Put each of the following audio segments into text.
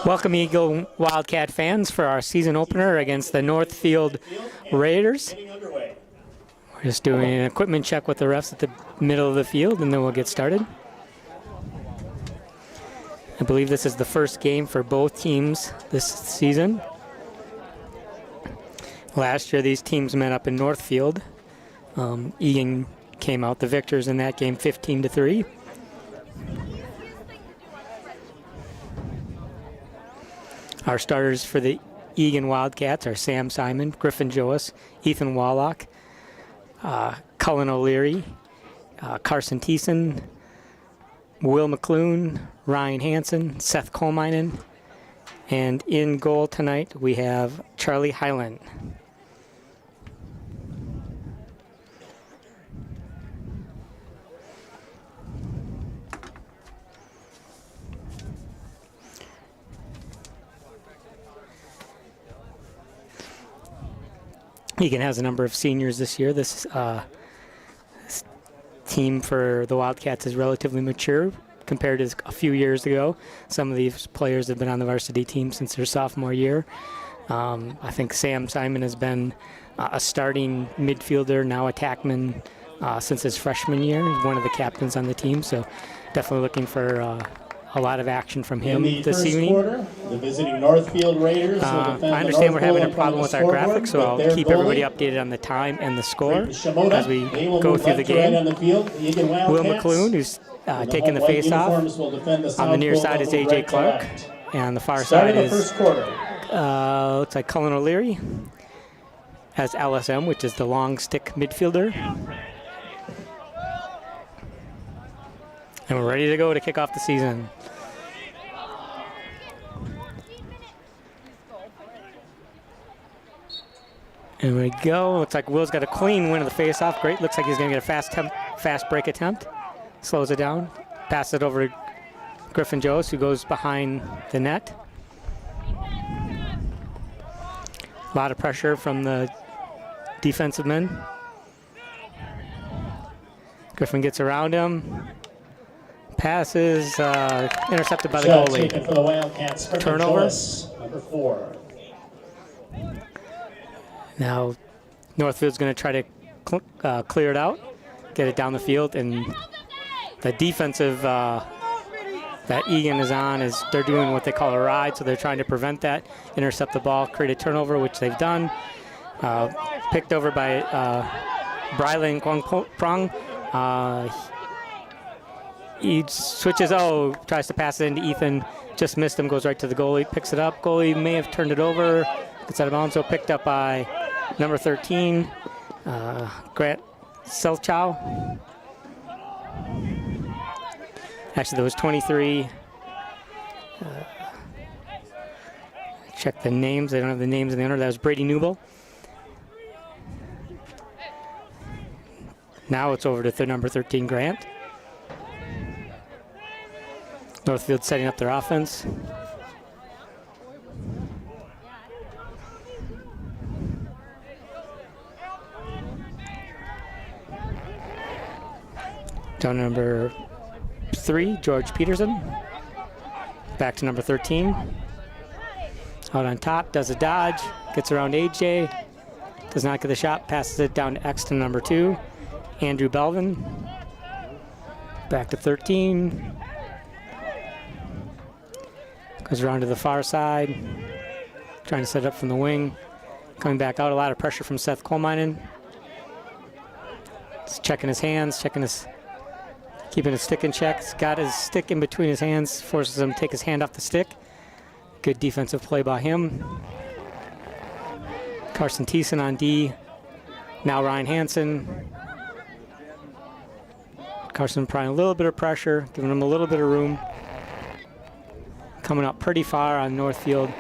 Welcome, Eagle Wildcat fans, for our season opener against the Northfield Raiders. We're just doing an equipment check with the refs at the middle of the field, and then we'll get started. I believe this is the first game for both teams this season. Last year, these teams met up in Northfield. Eagan came out the victors in that game 15-3. Our starters for the Eagan Wildcats are Sam Simon, Griffin Joas, Ethan Wallach, Cullen O'Leary, Carson Thiessen, Will McClune, Ryan Hansen, Seth Colminen, and in goal tonight we have Charlie Hyland. Eagan has a number of seniors this year. This team for the Wildcats is relatively mature compared to a few years ago. Some of these players have been on the varsity team since their sophomore year. I think Sam Simon has been a starting midfielder, now attackman, since his freshman year. He's one of the captains on the team, so definitely looking for a lot of action from him this evening. Quarter, the visiting Northfield Raiders will defend I understand we're having a problem with our graphics, so I'll keep everybody updated on the time and the score as we go through the game. Will McClune, who's taking the face-off. On the near side is A.J. Clark, and on the far side is, looks like Cullen O'Leary as LSM, which is the long stick midfielder. And we're ready to go to kick off the season. And we go. Looks like Will's got a clean win of the face-off. Great. Looks like he's going to get a fast break attempt. Slows it down. Passes it over to Griffin Joes, who goes behind the net. A lot of pressure from the defensive men. Griffin gets around him. Passes, intercepted by the goalie. For the Wildcats, turnover. Number 4. Now, Northfield's going to try to clear it out, get it down the field, and the defensive that Eagan is on is they're doing what they call a ride, so they're trying to prevent that, intercept the ball, create a turnover, which they've done. Picked over by Brylan Kwang Prong. He switches, tries to pass it into Ethan, just missed him, goes right to the goalie, picks it up. Goalie may have turned it over, gets out of bounds, so picked up by number 13, Grant Selchow. Actually, there was 23. Check the names, they don't have the names in the order. That was Brady Newble. Now it's over to number 13, Grant. Northfield setting up their offense. Down to number 3, George Peterson. Back to number 13. Out on top, does a dodge, gets around AJ, does not get the shot, passes it down to X to number 2, Andrew Belvin. Back to 13. Goes around to the far side, trying to set it up from the wing. Coming back out, a lot of pressure from Seth Colminen. Just checking his hands, keeping his stick in check. He's got his stick in between his hands, forces him to take his hand off the stick. Good defensive play by him. Carson Thiessen on D. Now Ryan Hansen. Carson applying a little bit of pressure, giving him a little bit of room. Coming up pretty far on Northfield.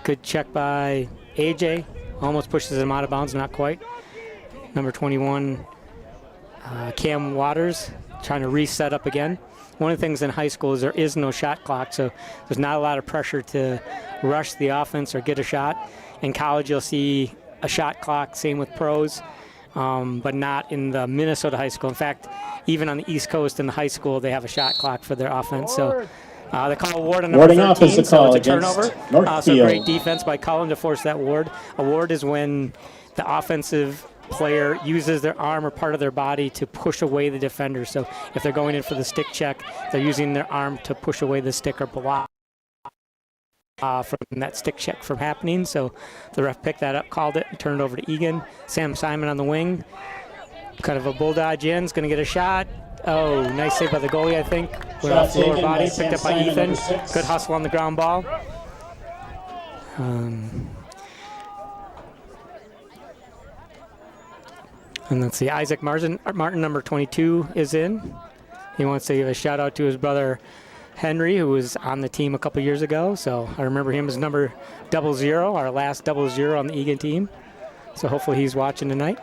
Good check by AJ. Almost pushes him out of bounds, not quite. Number 21, Cam Waters, trying to reset up again. One of the things in high school is there is no shot clock, so there's not a lot of pressure to rush the offense or get a shot. In college, you'll see a shot clock, same with pros. but not in the Minnesota high school. In fact, even on the East Coast in the high school, they have a shot clock for their offense. So They call a ward on number Warding 13, off is the so call it's a against turnover. Northfield. So great defense by Cullen to force that ward. A ward is when the offensive player uses their arm or part of their body to push away the defender. So if they're going in for the stick check, they're using their arm to push away the stick or block from that stick check from happening. So the ref picked that up, called it, and turned it over to Eagan. Sam Simon on the wing. Kind of a bull dodge in, is going to get a shot. Oh, nice save by the goalie, I think. Went off the lower body, picked up by Ethan. Good hustle on the ground ball. And let's see, Isaac Martin, number 22, is in. He wants to give a shout out to his brother Henry, who was on the team a couple years ago. So I remember him as number 00, our last 00 on the Eagan team. So hopefully he's watching tonight.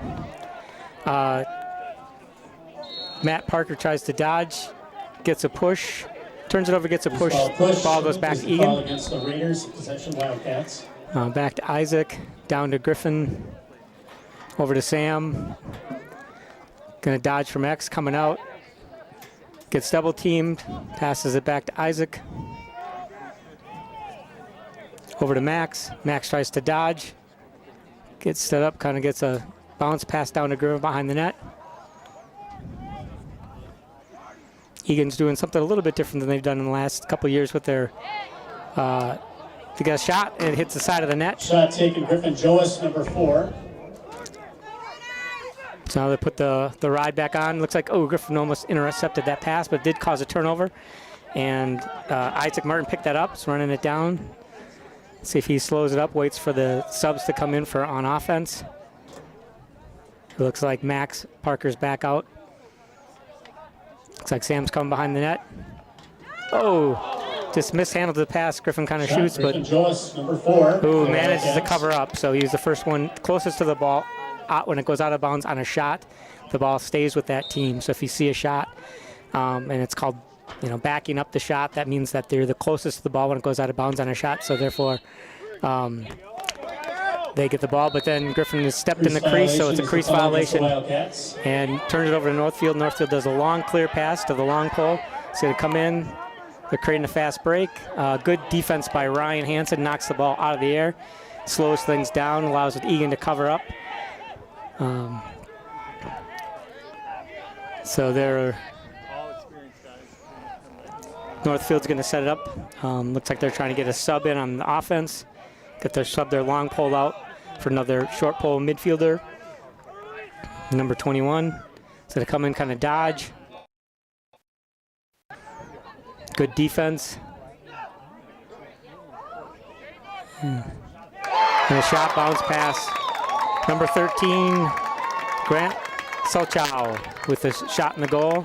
Matt Parker tries to dodge, gets a push, turns it over, gets a push. Ball goes back to Eagan. Against the Raiders, possession Wildcats. Back to Isaac, down to Griffin, over to Sam. Gonna dodge from X, coming out. Gets double teamed, passes it back to Isaac. Over to Max. Max tries to dodge. Gets set up, kind of gets a bounce pass down to Griffin behind the net. Eagan's doing something a little bit different than they've done in the last couple of years with their, they got a shot and it hits the side of the net. Shot taken, Griffin Joas, number 4. So now they put the ride back on. Looks like, oh, Griffin almost intercepted that pass, but did cause a turnover. And Isaac Martin picked that up, is running it down. See if he slows it up, waits for the subs to come in for on offense. It looks like Max Parker's back out. Looks like Sam's coming behind the net. Oh, just mishandled the pass. Griffin kind of shoots, but Joas, number 4. ooh, manages to cover up. So he's the first one closest to the ball. When it goes out of bounds on a shot, the ball stays with that team. So if you see a shot, and it's called, backing up the shot, that means that they're the closest to the ball when it goes out of bounds on a shot. So therefore, they get the ball. But then Griffin has stepped in the crease, so it's a crease violation, and turns it over to Northfield. Northfield does a long clear pass to the long pole. It's going to come in. They're creating a fast break. Good defense by Ryan Hansen, knocks the ball out of the air, slows things down, allows Eagan to cover up. So they're Northfield's going to set it up. Looks like they're trying to get a sub in on the offense. Get their sub, their long pole out for another short pole midfielder. Number 21. So they come in, kind of dodge. Good defense. And a shot, bounce pass. Number 13, Grant Solchow with a shot in the goal.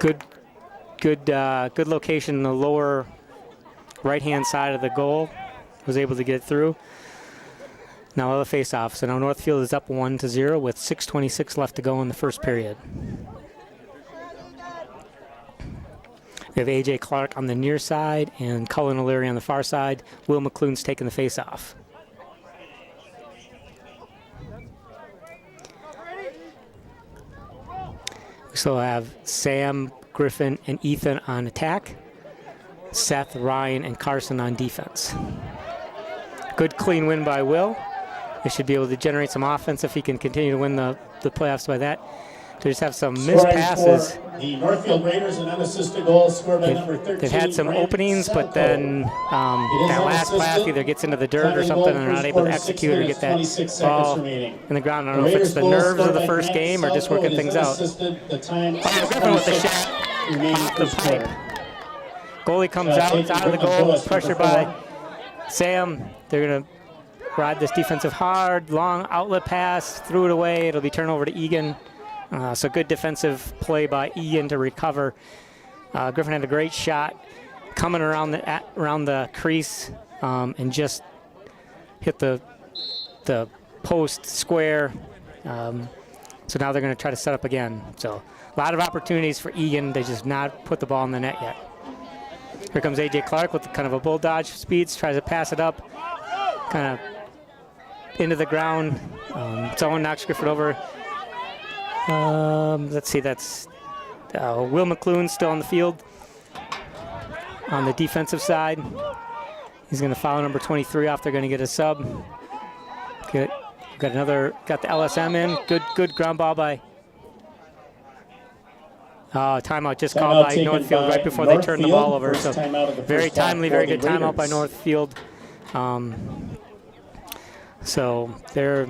Good location in the lower right-hand side of the goal. Was able to get through. Now the face-off. So now Northfield is up 1-0 with 6:26 left to go in the first period. We have A.J. Clark on the near side and Cullen O'Leary on the far side. Will McClune's taking the face-off. We still have Sam, Griffin, and Ethan on attack. Seth, Ryan, and Carson on defense. Good clean win by Will. They should be able to generate some offense if he can continue to win the playoffs by that. They just have some missed passes. The Northfield Raiders, an unassisted goal scored by number 13. They've had some openings, but then that last pass either gets into the dirt or something, and they're not able to execute or get that ball in the ground. I don't know if it's the nerves of the first game or just working things out. Griffin with the shot off the pipe. Goalie comes out, it's out of the goal, pressure by Sam. They're going to ride this defensive hard, long outlet pass, threw it away. It'll be turned over to Eagan. So good defensive play by Eagan to recover. Griffin had a great shot coming around the crease and just hit the post square. So now they're going to try to set up again. So a lot of opportunities for Eagan. They just not put the ball in the net yet. Here comes A.J. Clark with kind of a bull dodge speeds, tries to pass it up, kind of into the ground. Someone knocks Griffin over. Let's see, that's Will McClune still on the field. on the defensive side. He's going to foul number 23 off. They're going to get a sub. Good. Got the LSM in. Good ground ball by. Timeout just called by Northfield right before they turned the ball over. So very timely, very good timeout by Northfield. So they're.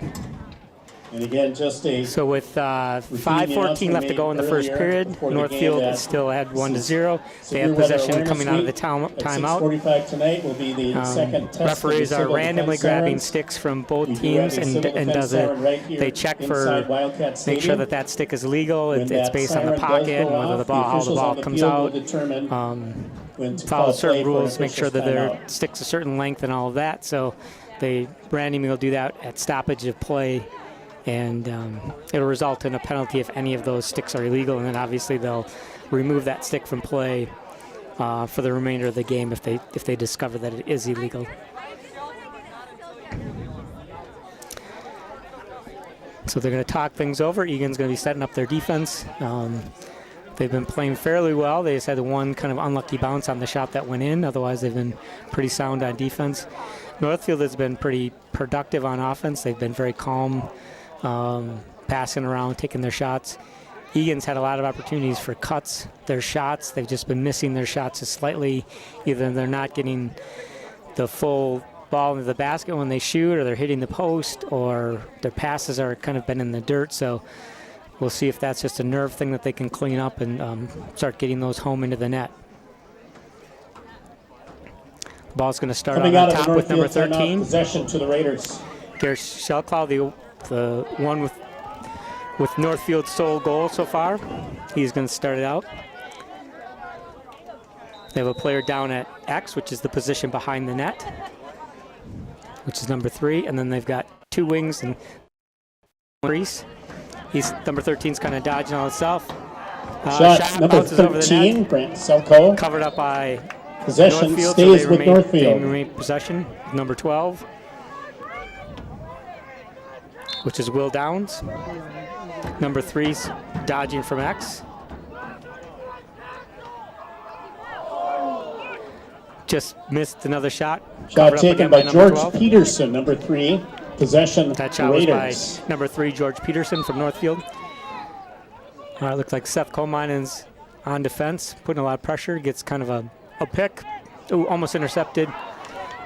And again, so with 5:14 left to go in the first period, Northfield still had 1-0. They have possession coming out of the timeout. 6:45 tonight will be the second test. Referees are randomly grabbing sticks from both teams and they check for make sure that stick is legal. It's based on the pocket and whether how the ball comes out. Follow certain rules, make sure that their sticks a certain length and all of that. So they randomly will do that at stoppage of play. And it'll result in a penalty if any of those sticks are illegal, and then obviously they'll remove that stick from play for the remainder of the game if they discover that it is illegal. So they're going to talk things over. Eagan's going to be setting up their defense. They've been playing fairly well. They just had one kind of unlucky bounce on the shot that went in. Otherwise, they've been pretty sound on defense. Northfield has been pretty productive on offense. They've been very calm. Passing around, taking their shots. Eagan's had a lot of opportunities for cuts. Their shots, they've just been missing their shots just slightly. Either they're not getting the full ball into the basket when they shoot, or they're hitting the post, or their passes are kind of been in the dirt. So we'll see if that's just a nerve thing that they can clean up and start getting those home into the net. The ball's going to start on top with number 13. Possession to the Raiders. Garrett Shellclaw, the one with Northfield's sole goal so far. He's going to start it out. They have a player down at X, which is the position behind the net, which is number 3, and then they've got 2 wings and crease. Number 13's kind of dodging all itself. Shot number 13, Brent Selko. Covered up by possession Northfield, stays so with Northfield. They remain possession. Number 12. Which is Will Downs. Number 3's dodging from X. Just missed another shot. Shot taken by George Peterson, number 3. Possession that shot was by number 3, George Peterson from Northfield. All right, looks like Seth Coleman's on defense, putting a lot of pressure. Gets kind of a pick. Ooh, almost intercepted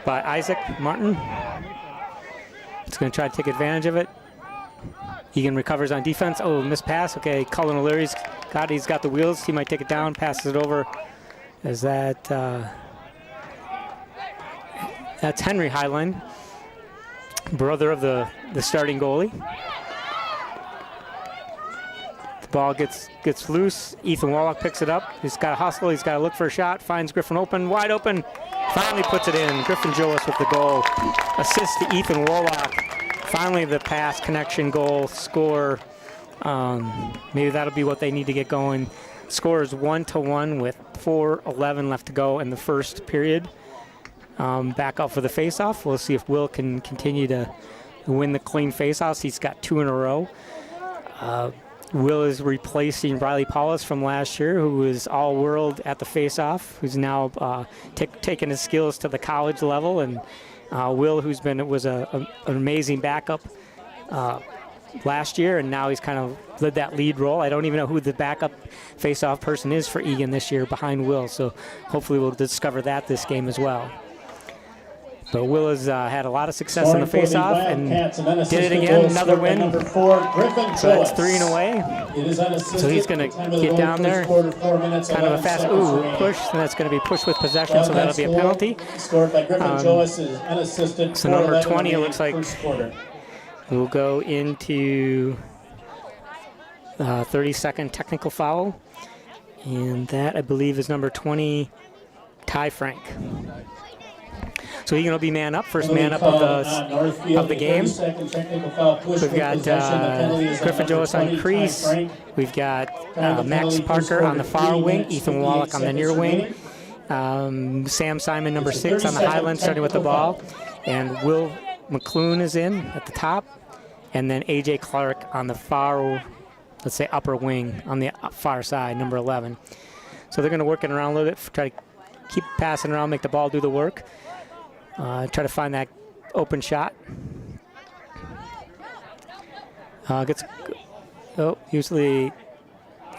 by Isaac Martin. It's going to try to take advantage of it. Eagan recovers on defense. Oh, missed pass. Okay, Cullen O'Leary's got it. He's got the wheels. He might take it down, passes it over. Is that that's Henry Highline, brother of the starting goalie. The ball gets loose. Ethan Wallach picks it up. He's got to hustle. He's got to look for a shot. Finds Griffin open, wide open. Finally puts it in. Griffin Joas with the goal. Assist to Ethan Wallach. Finally, the pass, connection, goal, score. Maybe that'll be what they need to get going. Score is 1-1 with 4:11 left to go in the first period. Back out for the faceoff. We'll see if Will can continue to win the clean faceoffs. He's got 2 in a row. Will is replacing Riley Paulus from last year, who was all-world at the faceoff, who's now taken his skills to the college level, and Will, who's was an amazing backup last year, and now he's kind of led that lead role. I don't even know who the backup face-off person is for Eagan this year behind Will, so hopefully we'll discover that this game as well. But Will has had a lot of success in the face-off and did it again, another win. So that's 3 and away. So he's going to get down there, kind of a fast push, and that's going to be pushed with possession, so that'll be a penalty. So number 20, it looks like we'll go into 30-second technical foul, and that, I believe, is number 20, Ty Frank. So Eagan will be man up, first man up of the game. We've got Griffin Joas on crease. We've got Max Parker on the far wing, Ethan Wallach on the near wing. Sam Simon, number 6, on the highline, starting with the ball. And Will McClune is in at the top. And then A.J. Clark on the far, let's say, upper wing on the far side, number 11. So they're going to work it around a little bit, try to keep passing around, make the ball do the work. Try to find that open shot. Usually,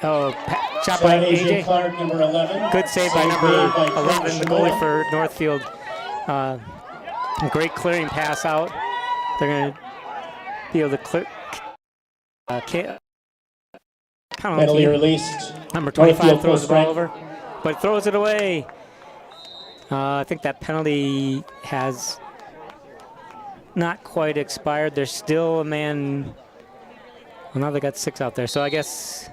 shot by AJ. Clark, number 11. Good save by number 11, the goalie for Northfield. Great clearing pass out. They're going to be able to clear. Penalty released. Number 25 throws the ball over, but throws it away. I think that penalty has not quite expired. There's still a man. Well, now they got 6 out there, so I guess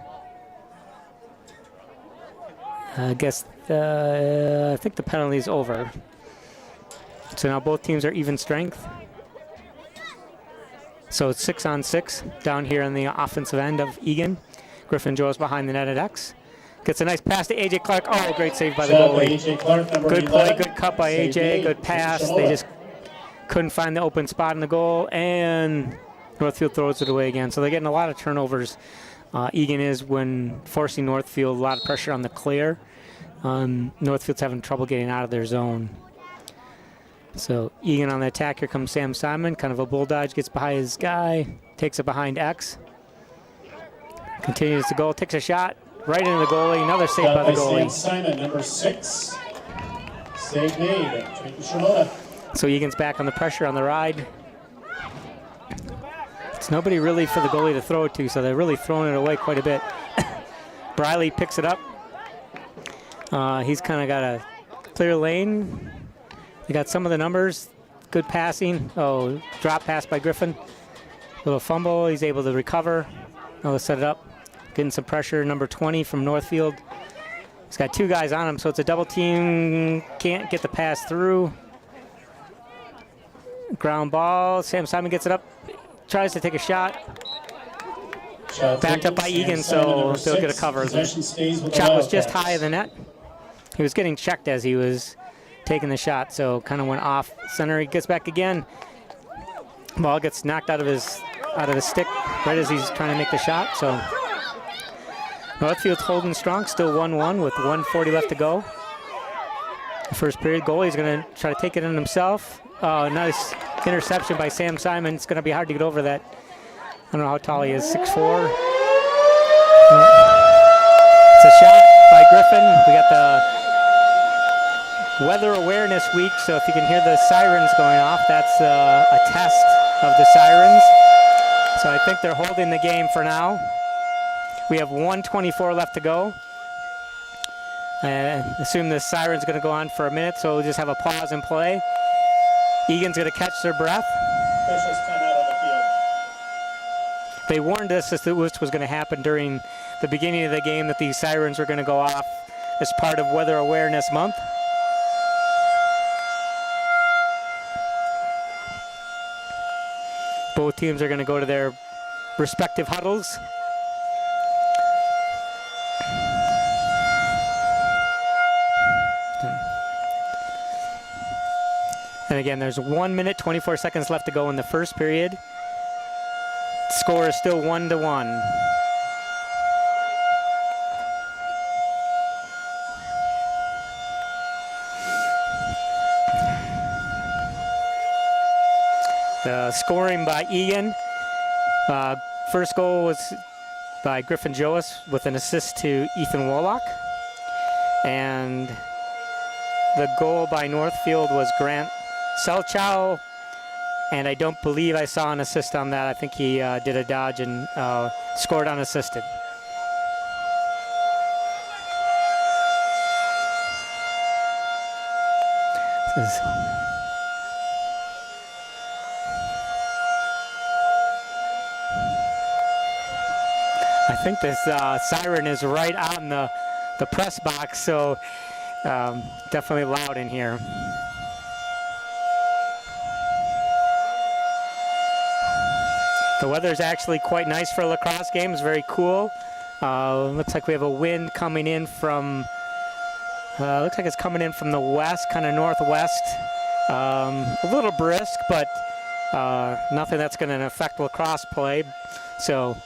I think the penalty's over. So now both teams are even strength. So it's 6-on-6 down here on the offensive end of Eagan. Griffin Joe's behind the net at X. Gets a nice pass to AJ Clark. Oh, great save by the goalie. AJ Clark, good play, good cut by AJ, good pass. They just couldn't find the open spot in the goal, and Northfield throws it away again. So they're getting a lot of turnovers. Eagan is when forcing Northfield a lot of pressure on the clear. Northfield's having trouble getting out of their zone. So Eagan on the attack. Here comes Sam Simon, kind of a bull dodge, gets behind his guy, takes it behind X. Continues to goal, takes a shot right into the goalie. Another save by the goalie. Sam Simon, number 6. Save made. Shimoda. So Egan's back on the pressure on the ride. It's nobody really for the goalie to throw it to, so they're really throwing it away quite a bit. Briley picks it up. He's kind of got a clear lane. They got some of the numbers. Good passing. Oh, drop pass by Griffin. Little fumble. He's able to recover. Oh, let's set it up. Getting some pressure. Number 20 from Northfield. He's got 2 guys on him, so it's a double team. Can't get the pass through. Ground ball. Sam Simon gets it up. Tries to take a shot. Backed up by Eagan, so they'll get a cover. Shot was just high of the net. He was getting checked as he was taking the shot, so kind of went off center. He gets back again. Ball gets knocked out of his stick right as he's trying to make the shot. So Northfield's holding strong, still 1-1 with 1:40 left to go. The first period, goalie's going to try to take it in himself. Oh, nice interception by Sam Simon. It's going to be hard to get over that. I don't know how tall he is, 6'4". It's a shot by Griffin. We got the weather awareness week, so if you can hear the sirens going off, that's a test of the sirens. So I think they're holding the game for now. We have 1:24 left to go. I assume the siren's going to go on for a minute, so we'll just have a pause and play. Egan's going to catch their breath. Officials time out on the field. They warned us that this was going to happen during the beginning of the game, that these sirens were going to go off as part of Weather Awareness Month. Both teams are going to go to their respective huddles. And again, there's 1 minute, 24 seconds left to go in the first period. Score is still 1-1. The scoring by Eagan. First goal was by Griffin Joas with an assist to Ethan Woloch. And the goal by Northfield was Grant Selchow, and I don't believe I saw an assist on that. I think he did a dodge and scored unassisted. I think this siren is right on the press box, so definitely loud in here. The weather is actually quite nice for a lacrosse game. It's very cool. Looks like we have a wind coming in from, looks like it's coming in from the west, kind of northwest. A little brisk, but nothing that's going to affect lacrosse play. So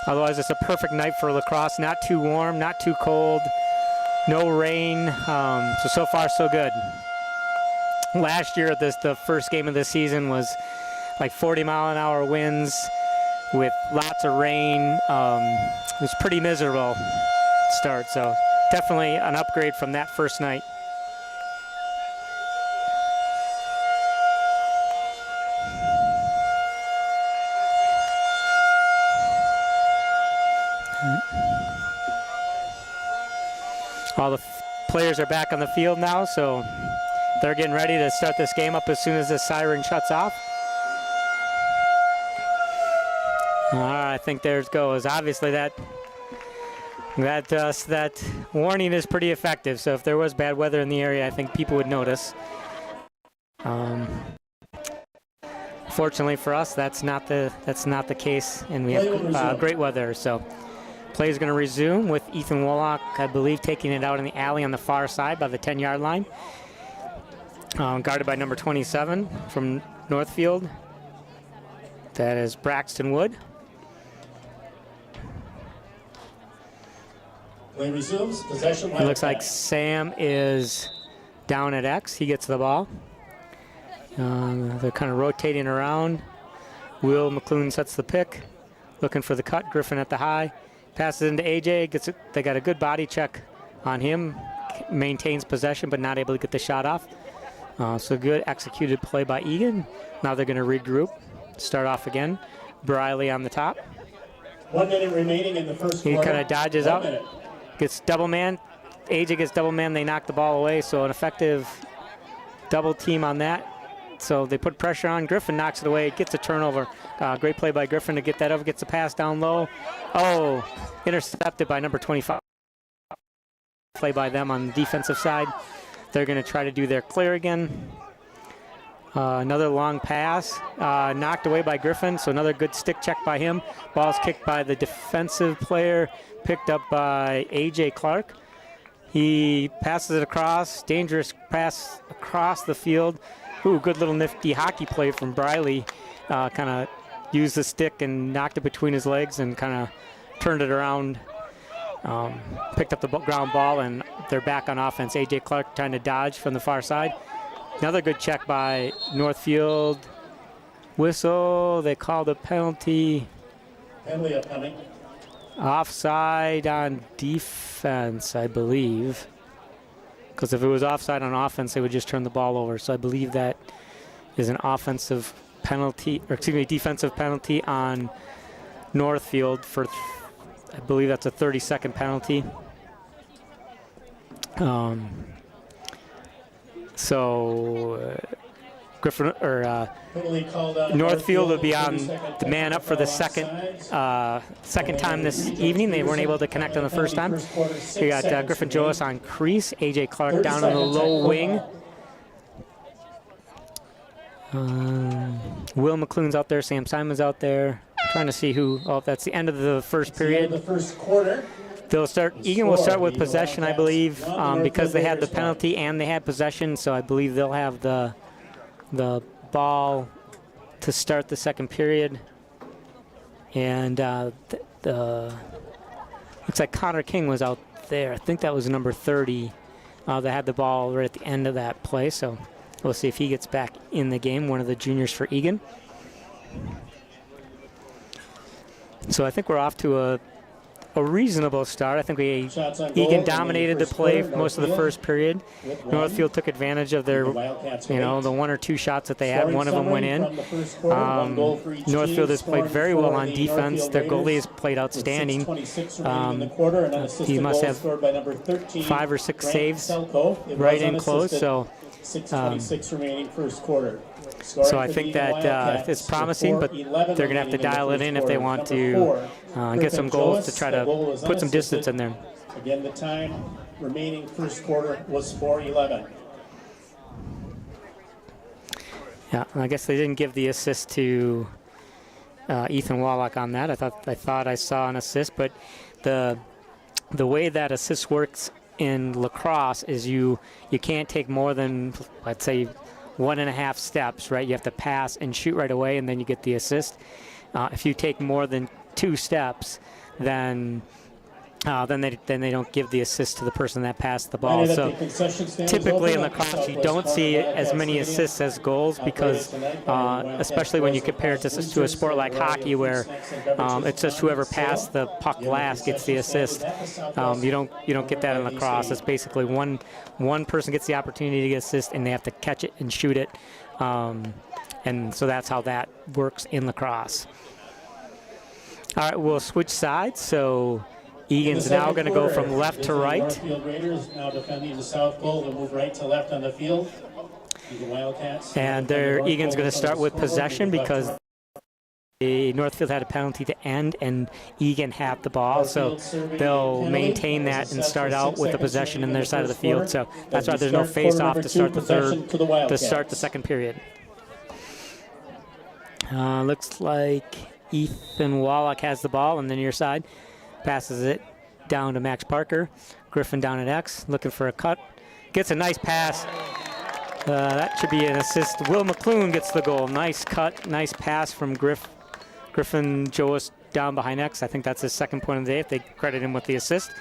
otherwise, it's a perfect night for lacrosse. Not too warm, not too cold. No rain, so far so good. Last year, the first game of the season was like 40-mile-an-hour winds with lots of rain. It was pretty miserable start, so definitely an upgrade from that first night. All the players are back on the field now, so they're getting ready to start this game up as soon as the siren shuts off. I think there it goes. Obviously that warning is pretty effective. So if there was bad weather in the area, I think people would notice. Fortunately for us, that's not the case, and we have great weather. So play is going to resume with Ethan Wolak, I believe, taking it out in the alley on the far side by the 10-yard line. Guarded by number 27 from Northfield. That is Braxton Wood. Play resumes. Possession. It looks like Sam is down at X. He gets the ball. They're kind of rotating around. Will McClune sets the pick. Looking for the cut. Griffin at the high. Passes into AJ. Gets it. They got a good body check on him. Maintains possession, but not able to get the shot off. So good executed play by Eagan. Now they're going to regroup. Start off again. Briley on the top. 1 minute remaining in the first quarter. He kind of dodges out. Gets double man. AJ gets double man. They knock the ball away. So an effective double team on that. So they put pressure on. Griffin knocks it away. Gets a turnover. Great play by Griffin to get that over. Gets a pass down low. Oh, intercepted by number 25. Play by them on the defensive side. They're going to try to do their clear again. Another long pass. Knocked away by Griffin. So another good stick check by him. Ball's kicked by the defensive player. Picked up by A.J. Clark. He passes it across. Dangerous pass across the field. Ooh, good little nifty hockey play from Briley. Kind of used the stick and knocked it between his legs and kind of turned it around. Picked up the ground ball, and they're back on offense. A.J. Clark trying to dodge from the far side. Another good check by Northfield. Whistle. They called a penalty. Penalty upcoming. Offside on defense, I believe. Because if it was offside on offense, they would just turn the ball over. So I believe that is an offensive penalty, or excuse me, defensive penalty on Northfield for, I believe that's a 30-second penalty. Griffin or Northfield will be on the man up for the second time this evening. They weren't able to connect on the first time. We got Griffin Joas on crease, A.J. Clark down on the low wing. Will McClune's out there, Sam Simon's out there. Trying to see who. Oh, that's the end of the first period. The first quarter. They'll start. Eagan will start with possession, I believe, because they had the penalty and they had possession. So I believe they'll have the ball to start the second period. And looks like Connor King was out there. I think that was number 30. They had the ball right at the end of that play. So we'll see if he gets back in the game. One of the juniors for Eagan. So I think we're off to a reasonable start. I think Eagan dominated the play most of the first period. Northfield took advantage of their, the 1 or 2 shots that they had. One of them went in. Northfield has played very well on defense. Their goalie has played outstanding. He must have 5 or 6 saves right in close. So 6:26 remaining first quarter. So I think that it's promising, but they're going to have to dial it in if they want to get some goals to try to put some distance in there. Again, the time remaining first quarter was 4:11. Yeah, I guess they didn't give the assist to Ethan Wallach on that. I thought I saw an assist, but the way that assist works in lacrosse is you can't take more than, let's say, 1.5 steps, right? You have to pass and shoot right away, and then you get the assist. If you take more than 2 steps, then then they don't give the assist to the person that passed the ball. So typically in lacrosse, you don't see as many assists as goals because, especially when you compare it to a sport like hockey, where it's just whoever passed the puck last gets the assist. You don't get that in lacrosse. It's basically one person gets the opportunity to get assist, and they have to catch it and shoot it. And so that's how that works in lacrosse. All right, we'll switch sides. So Eagan's now going to go from left to right. Northfield Raiders now defending the south goal. They'll move right to left on the field. The Wildcats. And Eagan's going to start with possession because Northfield had a penalty to end, and Eagan had the ball. So they'll maintain that and start out with the possession in their side of the field. So that's why there's no face-off to start the second period. Looks like Ethan Wallach has the ball on the near side. Passes it down to Max Parker. Griffin down at X, looking for a cut. Gets a nice pass. That should be an assist. Will McClune gets the goal. Nice cut, nice pass from Griffin Joas down behind X. I think that's his second point of the day if they credit him with the assist.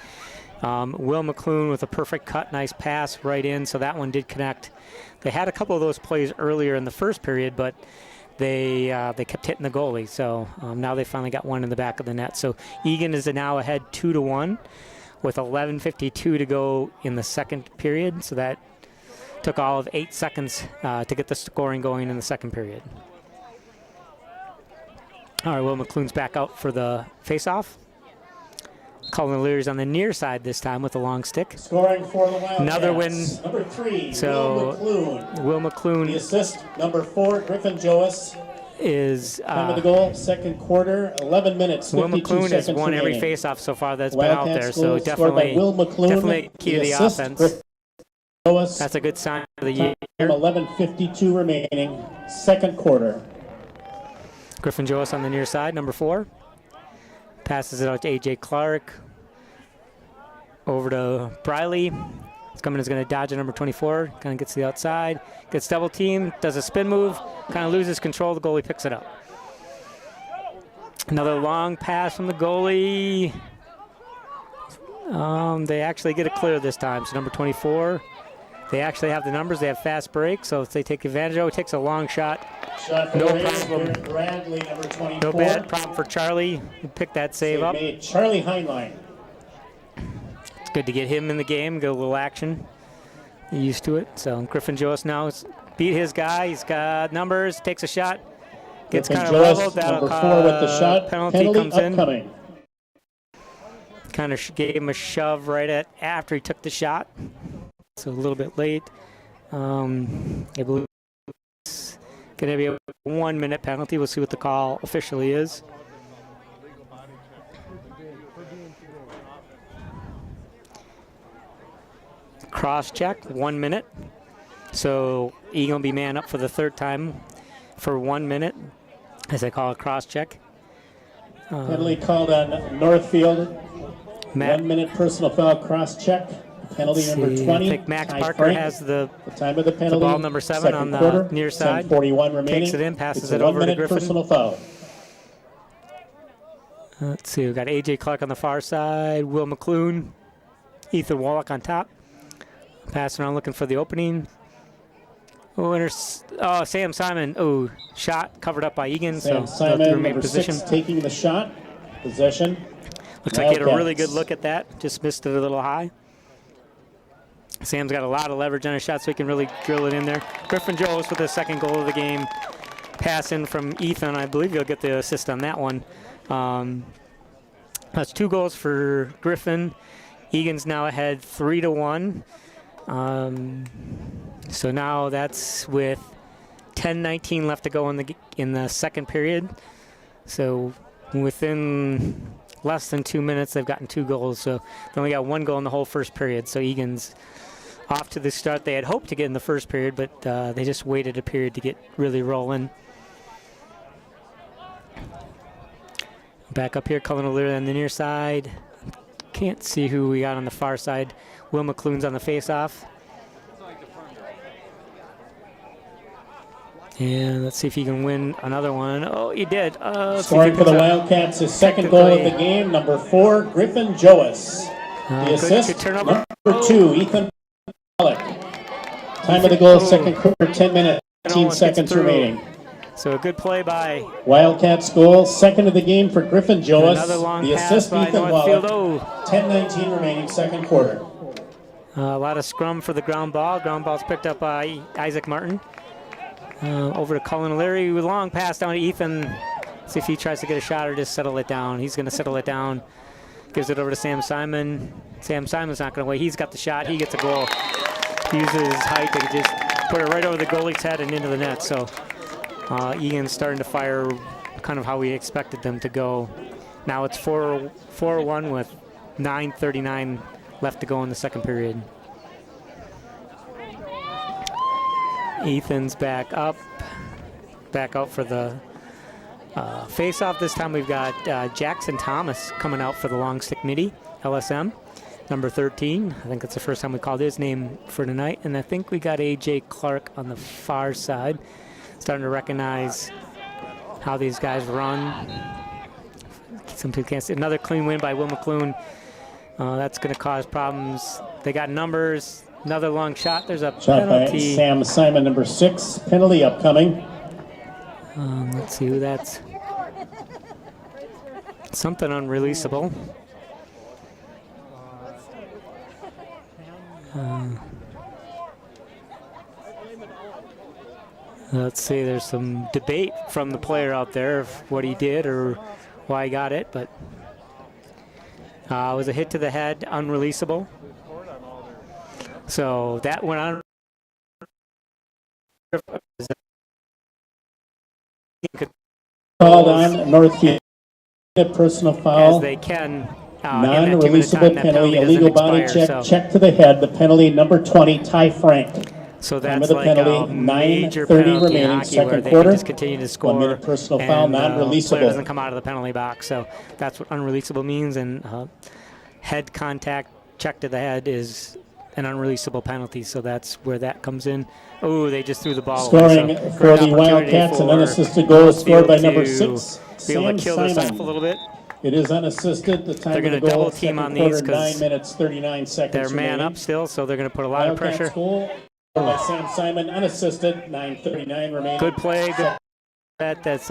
Will McClune with a perfect cut, nice pass right in, so that one did connect. They had a couple of those plays earlier in the first period, but they kept hitting the goalie, so now they finally got one in the back of the net. So Eagan is now ahead 2-1 with 11:52 to go in the second period. So that took all of 8 seconds to get the scoring going in the second period. All right, Will McClune's back out for the face-off. Colin O'Leary's on the near side this time with a long stick. Scoring for the Wildcats. Another win. Number 3, so Will McClune. The assist, number 4, Griffin Joas. Is time of the goal, second quarter, 11 minutes. Will McClune has won every face-off so far that's been out there, so definitely key to the offense. That's a good sign for the year. 11:52 remaining, second quarter. Griffin Joas on the near side, number 4. Passes it out to A.J. Clark. Over to Briley. Coming is going to dodge at number 24. Kind of gets to the outside. Gets double team. Does a spin move. Kind of loses control. The goalie picks it up. Another long pass from the goalie. They actually get it clear this time. So number 24. They actually have the numbers. They have fast break. So if they take advantage of it, takes a long shot. No problem. Bradley, number 24. No bad problem for Charlie. He picked that save up. Charlie Heinlein. It's good to get him in the game, get a little action. He's used to it. So Griffin Joas now beat his guy. He's got numbers, takes a shot, gets kind of leveled. That'll cause with the shot. Penalty comes upcoming. In. Kind of gave him a shove right after he took the shot. So a little bit late. I believe it's going to be a 1-minute penalty. We'll see what the call officially is. Cross check, 1 minute. So Eagan will be man up for the third time for 1 minute, as they call it, cross check. Penalty called on Northfield. 1 minute personal foul cross check. Penalty number 20. I think Max Parker has the time of the penalty. The ball number 7 on the quarter, near side. 41 remaining. Takes it in, passes it over to Griffin. Personal foul. Let's see, we've got A.J. Clark on the far side, Will McClune, Ethan Wallach on top. Passing around looking for the opening. Sam Simon. Oh, shot covered up by Eagan. Sam so Simon, remain number position. 6, taking the shot. Possession. Looks like he had a really good look at that. Just missed it a little high. Sam's got a lot of leverage on his shot, so he can really drill it in there. Griffin Joas with the second goal of the game. Pass in from Ethan. I believe he'll get the assist on that one. That's 2 goals for Griffin. Eagan's now ahead 3-1. So now that's with 10:19 left to go in the second period. So within less than 2 minutes, they've gotten 2 goals. So they only got 1 goal in the whole first period. So Eagan's off to the start they had hoped to get in the first period, but they just waited a period to get really rolling. Back up here, Cullen O'Leary on the near side. Can't see who we got on the far side. Will McClune's on the face-off. And let's see if he can win another one. Oh, he did. Scoring for the Wildcats, his second goal of the game, number 4, Griffin Joas. The assist, number 2, Ethan Pollock. Time of the goal, second quarter, 10 minutes, 15 seconds remaining. So a good play by Wildcats goal, second of the game for Griffin Joas. Another long the pass assist, by Ethan Northfield. Pollock. 10:19 remaining, second quarter. A lot of scrum for the ground ball. Ground ball's picked up by Isaac Martin. Over to Colin O'Leary with a long pass down to Ethan. See if he tries to get a shot or just settle it down. He's going to settle it down. Gives it over to Sam Simon. Sam Simon's not going to wait. He's got the shot. He gets a goal. He uses his height to just put it right over the goalie's head and into the net. So Eagan's starting to fire kind of how we expected them to go. Now it's 4-1 with 9:39 left to go in the second period. Ethan's back out for the face-off. This time we've got Jackson Thomas coming out for the long stick midi, LSM, number 13. I think that's the first time we called his name for tonight. And I think we got A.J. Clark on the far side. Starting to recognize how these guys run. Some people can't see. Another clean win by Will McClune. That's going to cause problems. They got numbers. Another long shot. There's a shot penalty. By Sam Simon, number 6. Penalty upcoming. Let's see who that's. Something unreleasable. Let's see. There's some debate from the player out there of what he did or why he got it, but it was a hit to the head, unreleasable. So that went on. Called on Northfield, personal foul. As they can. Non-releasable penalty, illegal body check, check to the head. The penalty, number 20, Ty Frank. So that's the like penalty, a major 9:30 penalty remaining, in hockey second where they quarter. can just continue to score. 1 minute personal foul, and non-releasable. player doesn't come out of the penalty box. So that's what unreleasable means. And head contact, check to the head, is an unreleasable penalty. So that's where that comes in. Oh, they just threw the ball Scoring away. So for the Wildcats, an unassisted goal scored by number 6, be able Sam to kill this off Simon. a little bit. It is unassisted. The time They're going of to the goal, double team on quarter, these because 9 minutes, 39 seconds they're man remaining. up still, so they're going to put a lot of Wildcats pressure. Goal by Sam Simon, unassisted, 9:39 remaining. Good play. Good. That's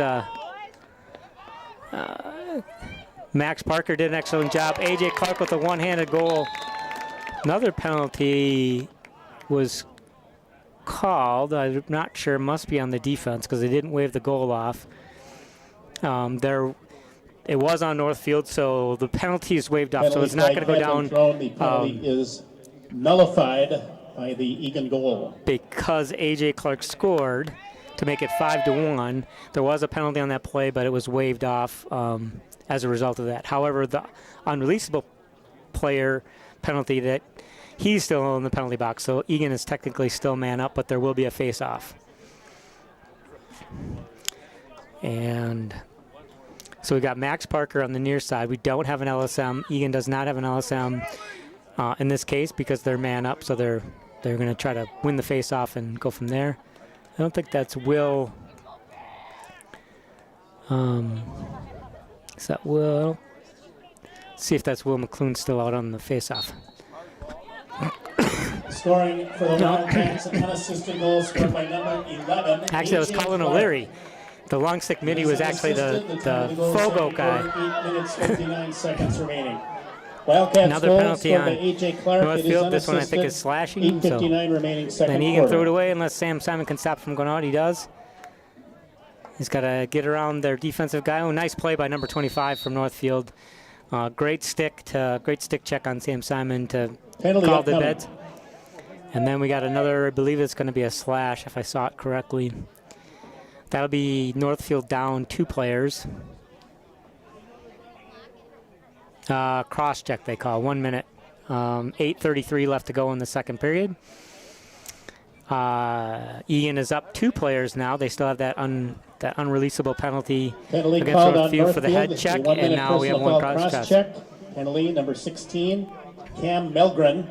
Max Parker did an excellent job. A.J. Clark with a one-handed goal. Another penalty was called. I'm not sure. Must be on the defense because they didn't wave the goal off. It was on Northfield, so the penalty is waved off. So it's not going to go down. The penalty is nullified by the Eagan goal. Because A.J. Clark scored to make it 5-1. There was a penalty on that play, but it was waved off as a result of that. However, the unreleasable player penalty, that he's still in the penalty box, so Eagan is technically still man up, but there will be a face-off. And so we got Max Parker on the near side. We don't have an LSM. Eagan does not have an LSM in this case because they're man up, so they're going to try to win the face-off and go from there. I don't think that's Will. Is that Will? Let's see if that's Will McClune still out on the face-off. Scoring for the Wildcats, an unassisted goal scored by number 11. Actually, that was Colin O'Leary. The long stick midi was actually the Fogo guy. 8 minutes, 59 seconds remaining. Wildcats Another goal penalty scored on by A.J. Clark. Northfield. This one I think is slashing. 8:59 remaining, second then Eagan quarter. threw it away unless Sam Simon can stop from going out. He does. He's got to get around their defensive guy. Oh, nice play by number 25 from Northfield. Great stick check on Sam Simon to Penalty call the upcoming. beds. And then we got another, I believe it's going to be a slash if I saw it correctly. That'll be Northfield down 2 players. Cross check they call, 1 minute. 8:33 left to go in the second period. Eagan is up 2 players now. They still have that unreleasable penalty against called on Northfield for the head Northfield. check, The 1 and minute now we have personal one foul cross check. Penalty number 16, Cam Melgren.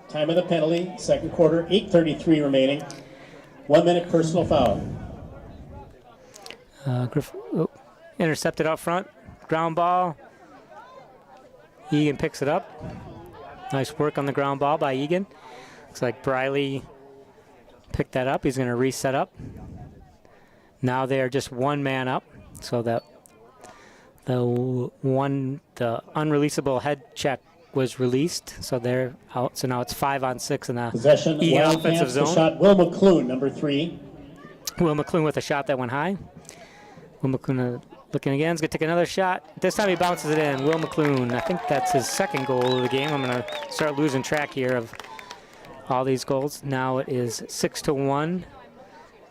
Time of the penalty, second quarter, 8:33 remaining. 1 minute personal foul. Intercepted out front. Ground ball. Eagan picks it up. Nice work on the ground ball by Eagan. Looks like Briley picked that up. He's going to reset up. Now they are just one man up, so that the unreleasable head check was released, so they're out. So now it's 5-on-6 in the possession. Eagan offensive zone. Shot. Will McClune, number 3. Will McClune with a shot that went high. Will McClune looking again. He's going to take another shot. This time he bounces it in. Will McClune, I think that's his second goal of the game. I'm going to start losing track here of all these goals. Now it is 6-1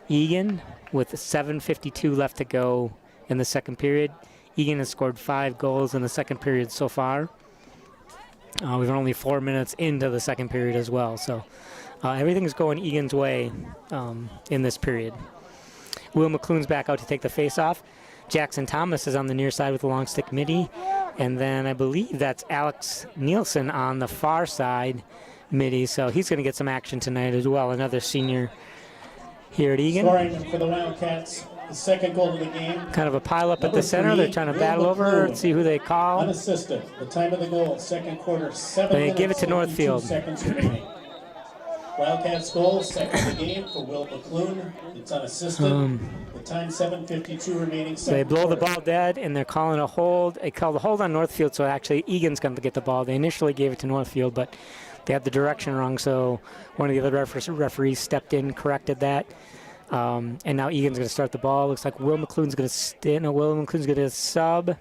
Eagan with 7:52 left to go in the second period. Eagan has scored 5 goals in the second period so far. We've only 4 minutes into the second period as well, so everything is going Eagan's way in this period. Will McClune's back out to take the face-off. Jackson Thomas is on the near side with a long stick midi, and then I believe that's Alex Nielsen on the far side midi, so he's going to get some action tonight as well. Another senior here at Eagan. Scoring for the Wildcats, the second goal of the game. Kind of a pile-up at the center. They're trying to battle over and see who they call. Unassisted. The time of the goal, second quarter, 7 minutes. They give it to Northfield. Seconds remaining. Wildcats goal, second of the game for Will McClune. It's unassisted. The time 7:52 remaining. So they blow the ball dead, and they're calling a hold. They called a hold on Northfield, so actually Eagan's going to get the ball. They initially gave it to Northfield, but they had the direction wrong, so one of the other referees stepped in, corrected that. And now Eagan's going to start the ball. Looks like Will McClune's going to Will McClune's going to sub,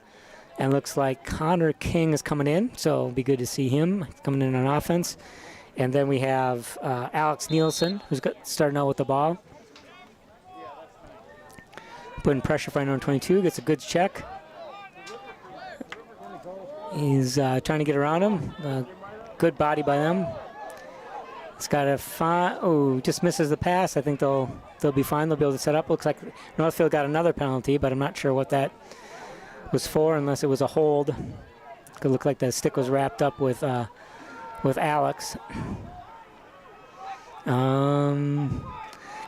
and looks like Connor King is coming in, so it'll be good to see him coming in on offense. And then we have Alex Nielsen, who's starting out with the ball. Putting pressure for number 22, gets a good check. He's trying to get around him. Good body by them. It's got a just misses the pass. I think they'll be fine. They'll be able to set up. Looks like Northfield got another penalty, but I'm not sure what that was for, unless it was a hold. Could look like the stick was wrapped up with Alex.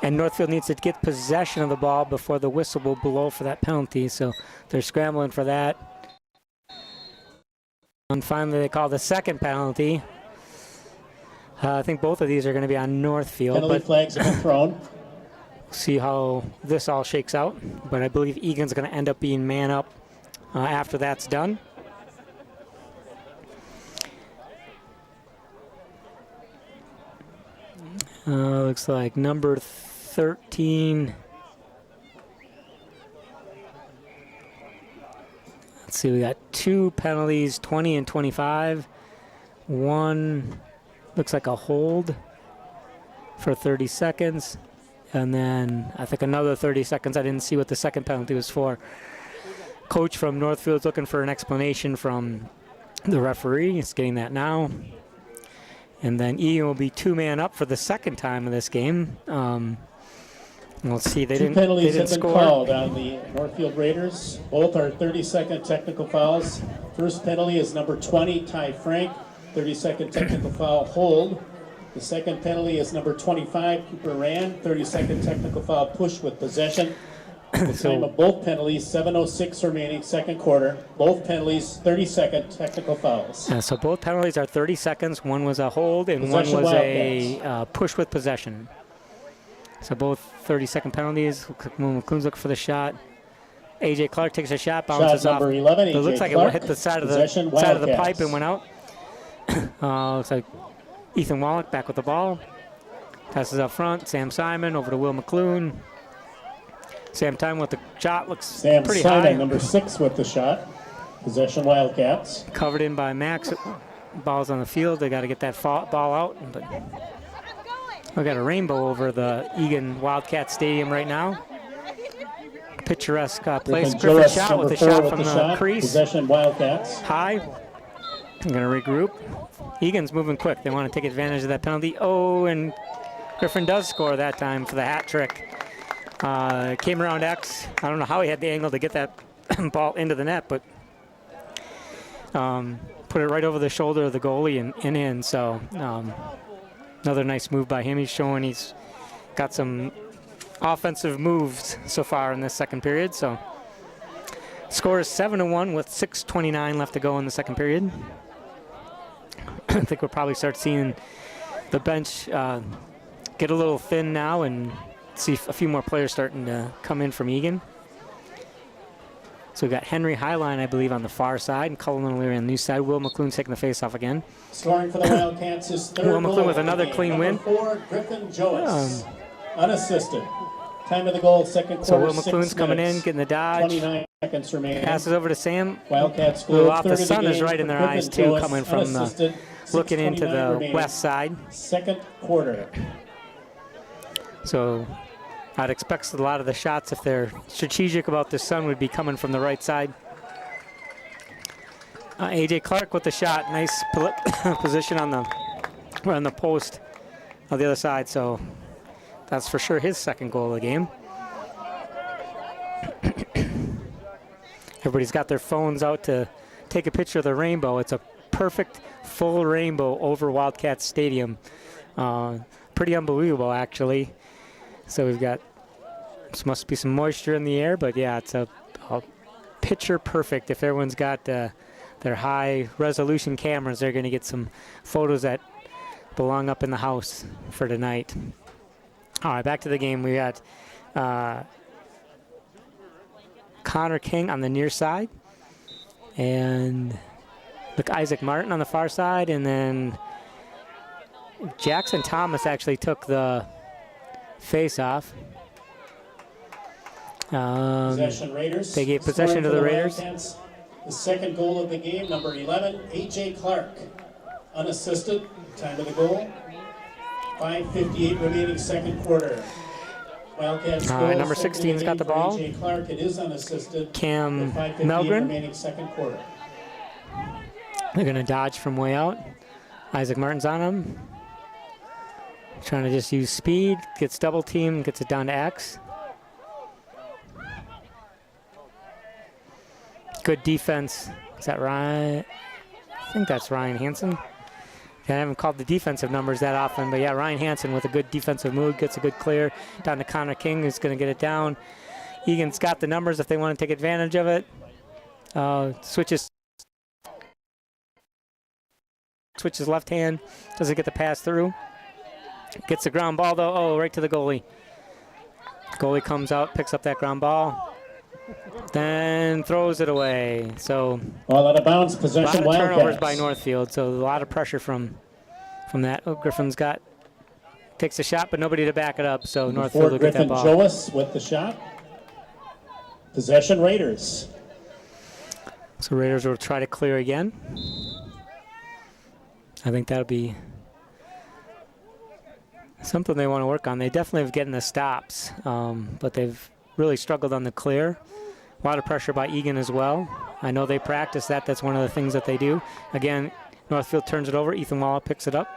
And Northfield needs to get possession of the ball before the whistle will blow for that penalty, so they're scrambling for that. And finally, they call the second penalty. I think both of these are going to be on Northfield. Penalty flags have been thrown. See how this all shakes out, but I believe Eagan's going to end up being man up after that's done. Looks like number 13. Let's see, we got 2 penalties, 20 and 25. One looks like a hold for 30 seconds. And then I think another 30 seconds. I didn't see what the second penalty was for. Coach from Northfield's looking for an explanation from the referee. He's getting that now. And then Eagan will be 2-man up for the second time of this game. We'll see. They didn't score. 2 penalties have been called on the Northfield Raiders. Both are 30-second technical fouls. First penalty is number 20, Ty Frank. 30-second technical foul, hold. The second penalty is number 25, Cooper Rand. 30-second technical foul, push with possession. The time of both penalties, 7:06 remaining, second quarter. Both penalties, 30-second technical fouls. So both penalties are 30 seconds. One was a hold and possession one was a push with possession. So both 30-second penalties. McClune's looking for the shot. A.J. Clark takes a shot, bounces off. 11, it looks like Clark. It hit the side of the pipe and went out. Looks like Ethan Wallach back with the ball. Passes up front. Sam Simon over to Will McClune. Sam Simon with the shot. Looks pretty Simon, high. number 6 with the shot. Possession Wildcats. Covered in by Max. Ball's on the field. They got to get that ball out. But we got a rainbow over the Eagan Wildcat Stadium right now. Picturesque place. Griffin shot with a shot from the crease. Possession Wildcats. High. I'm going to regroup. Egan's moving quick. They want to take advantage of that penalty. Oh, and Griffin does score that time for the hat trick. Came around X. I don't know how he had the angle to get that ball into the net, but put it right over the shoulder of the goalie and in. So another nice move by him. He's showing he's got some offensive moves so far in this second period. So score is 7-1 with 6:29 left to go in the second period. I think we'll probably start seeing the bench get a little thin now and see a few more players starting to come in from Eagan. So we've got Henry Highline, I believe, on the far side, and Cullen O'Leary on the new side. Will McClune's taking the face-off again. Scoring for the Wildcats is third Will goal McClune with another clean win. Number 4, Griffin Joas, unassisted. Time of the goal, second quarter, so Will McClune's coming in, getting the dodge. 29 seconds remaining. Passes over to Sam. Wildcats blew goal off. The sun is right in their eyes, too, Joas, coming from the, looking into the remaining. West side. Second quarter. So I'd expect a lot of the shots, if they're strategic about the sun, would be coming from the right side. A.J. Clark with the shot. Nice position on the post on the other side. So that's for sure his second goal of the game. Everybody's got their phones out to take a picture of the rainbow. It's a perfect full rainbow over Wildcats Stadium. Pretty unbelievable, actually. So we've got, this must be some moisture in the air, but yeah, it's a picture perfect. If everyone's got their high resolution cameras, they're going to get some photos that belong up in the house for tonight. All right, back to the game. We got Connor King on the near side, and look, Isaac Martin on the far side, and then Jackson Thomas actually took the face-off. Possession Raiders. They gave possession to the Raiders. Wildcats. The second goal of the game, number 11, A.J. Clark, unassisted. Time of the goal, 5:58 remaining second quarter. Wildcats goal. Number 16's got the ball. A.J. Clark, it is unassisted. Cam 5:58 Melgren. remaining second quarter. They're going to dodge from way out. Isaac Martin's on him. Trying to just use speed, gets double teamed, gets it down to X. Good defense. Is that Ryan? I think that's Ryan Hansen. I haven't called the defensive numbers that often, but yeah, Ryan Hansen with a good defensive move, gets a good clear down to Connor King, who's going to get it down. Egan's got the numbers if they want to take advantage of it. Switches left hand, doesn't get the pass through. Gets the ground ball though, oh, right to the goalie. Goalie comes out, picks up that ground ball, then throws it away. So well, out of bounds, possession. A lot of turnovers by Northfield, so a lot of pressure from that. Oh, Griffin's takes a shot, but nobody to back it up, so Northfield will get that ball. Griffin Joas with the shot. Possession Raiders. So Raiders will try to clear again. I think that'll be something they want to work on. They definitely have getting the stops, but they've really struggled on the clear. A lot of pressure by Eagan as well. I know they practice that. That's one of the things that they do. Again, Northfield turns it over. Ethan Walla picks it up.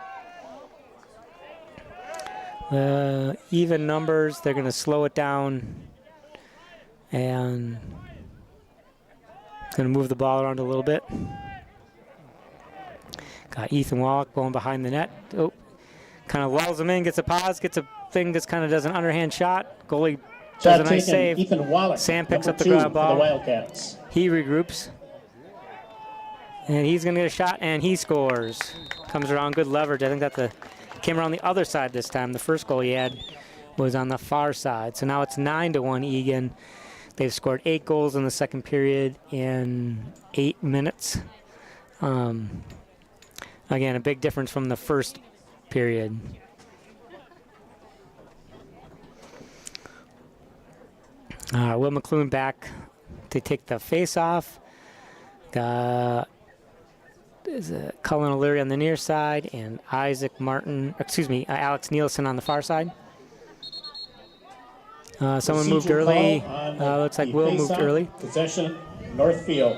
Even numbers, they're going to slow it down and going to move the ball around a little bit. Got Ethan Wallach going behind the net. Oh, kind of lulls him in, gets a pause, gets a thing, just kind of does an underhand shot. Goalie does a nice save. Ethan Wallach, Sam picks up the ground ball. The Wildcats. He regroups. And he's going to get a shot, and he scores. Comes around, good leverage. I think that came around the other side this time. The first goal he had was on the far side. So now it's 9-1 Eagan. They've scored 8 goals in the second period in 8 minutes. Again, a big difference from the first period. Will McClune back to take the face-off. Got Cullen O'Leary on the near side and Alex Nielsen on the far side. Someone moved early. Looks like Will moved early. Possession, Northfield.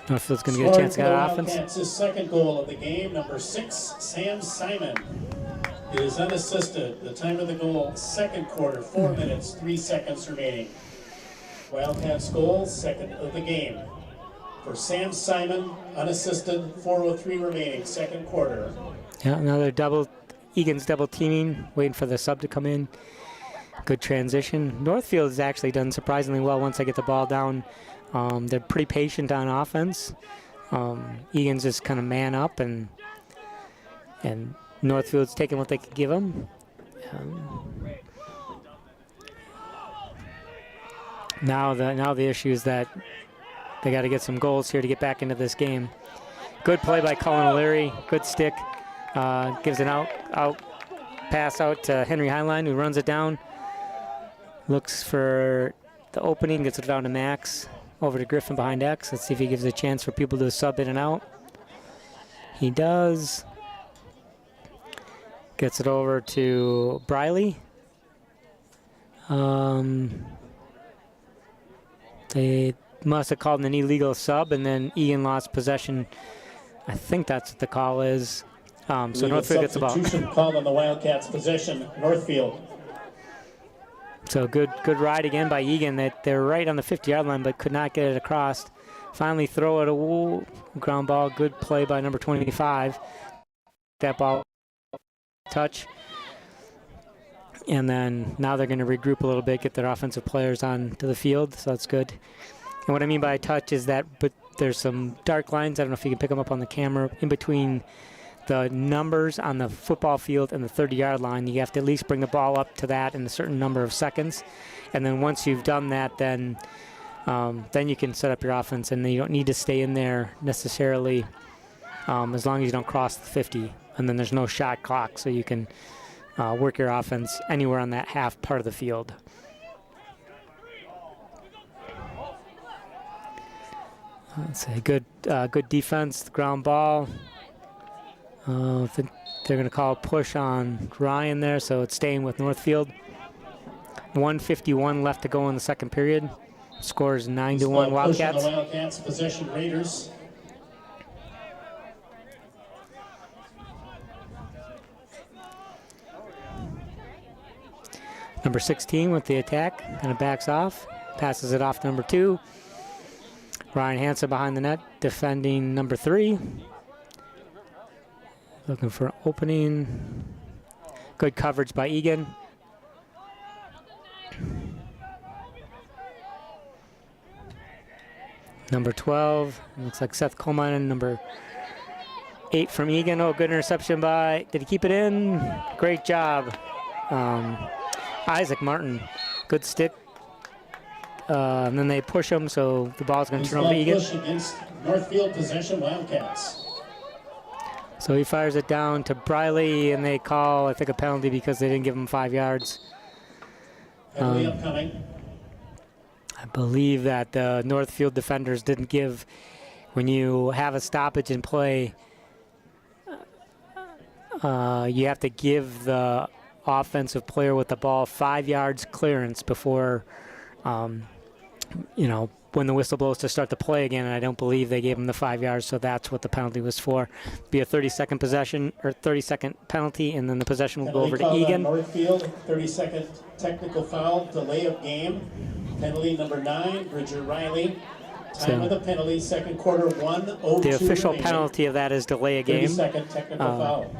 Northfield's going to get a chance to get offense. Wildcats' second goal of the game, number 6, Sam Simon, is unassisted. The time of the goal, second quarter, 4 minutes, 3 seconds remaining. Wildcats goal, second of the game. For Sam Simon, unassisted, 4:03 remaining, second quarter. Yeah, another double. Egan's double teaming, waiting for the sub to come in. Good transition. Northfield has actually done surprisingly well once they get the ball down. They're pretty patient on offense. Eagan's just kind of man up, and Northfield's taking what they could give them. Now the issue is that they got to get some goals here to get back into this game. Good play by Colin O'Leary. Good stick. Gives an out pass out to Henry Highline, who runs it down. Looks for the opening, gets it down to Max. Over to Griffin behind X. Let's see if he gives a chance for people to sub in and out. He does. Gets it over to Briley. They must have called an illegal sub, and then Eagan lost possession. I think that's what the call is. So Northfield gets the ball. Substitution called on the Wildcats' possession, Northfield. So good ride again by Eagan. They're right on the 50-yard line, but could not get it across. Finally throw it a ground ball. Good play by number 25. That ball touch. And then now they're going to regroup a little bit, get their offensive players onto the field, so that's good. And what I mean by touch is that there's some dark lines. I don't know if you can pick them up on the camera. In between the numbers on the football field and the 30-yard line, you have to at least bring the ball up to that in a certain number of seconds. And then once you've done that, then you can set up your offense, and you don't need to stay in there necessarily as long as you don't cross the 50. And then there's no shot clock, so you can work your offense anywhere on that half part of the field. Let's say good defense, ground ball. I think they're going to call a push on Ryan there, so it's staying with Northfield. 1:51 left to go in the second period. Scores 9-1 Wildcats. The Wildcats possession Raiders. Number 16 with the attack, kind of backs off, passes it off to number 2. Ryan Hansen behind the net, defending number 3. Looking for an opening. Good coverage by Eagan. Number 12, looks like Seth Coleman, and number 8 from Eagan. Oh, good interception by, did he keep it in? Great job. Isaac Martin, good stick. And then they push him, so the ball's going to turn over to Eagan. Push against Northfield possession Wildcats. So he fires it down to Briley, and they call, I think, a penalty because they didn't give him 5 yards. Penalty upcoming. I believe that the Northfield defenders didn't give, when you have a stoppage in play, you have to give the offensive player with the ball 5 yards clearance before, when the whistle blows to start the play again, and I don't believe they gave him the 5 yards, so that's what the penalty was for. Be a 30-second possession, or 30-second penalty, and then the possession will go over to Eagan. Northfield, 30-second technical foul, delay of game. Penalty number 9, Bridger Riley. Time of the penalty, second quarter, 1:02. The official penalty of that is delay a game. 30-second technical foul.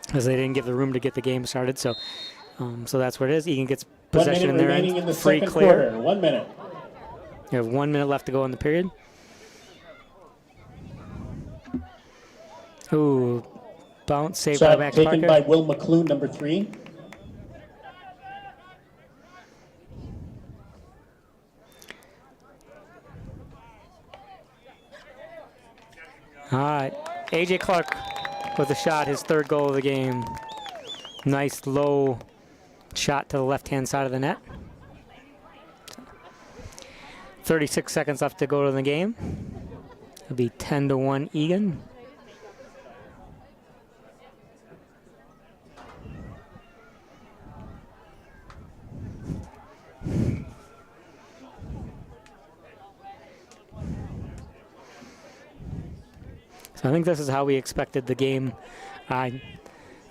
Because they didn't give the room to get the game started, so that's what it is. Eagan gets possession in their end. 1 minute remaining in the free second clear. quarter. 1 minute. You have 1 minute left to go in the period. Ooh, bounce saved by Max Parker. Taken by Will McClune, number 3. All right, A.J. Clark with a shot, his 3rd goal of the game. Nice low shot to the left-hand side of the net. 36 seconds left to go to the game. It'll be 10-1 Eagan. So I think this is how we expected the game. I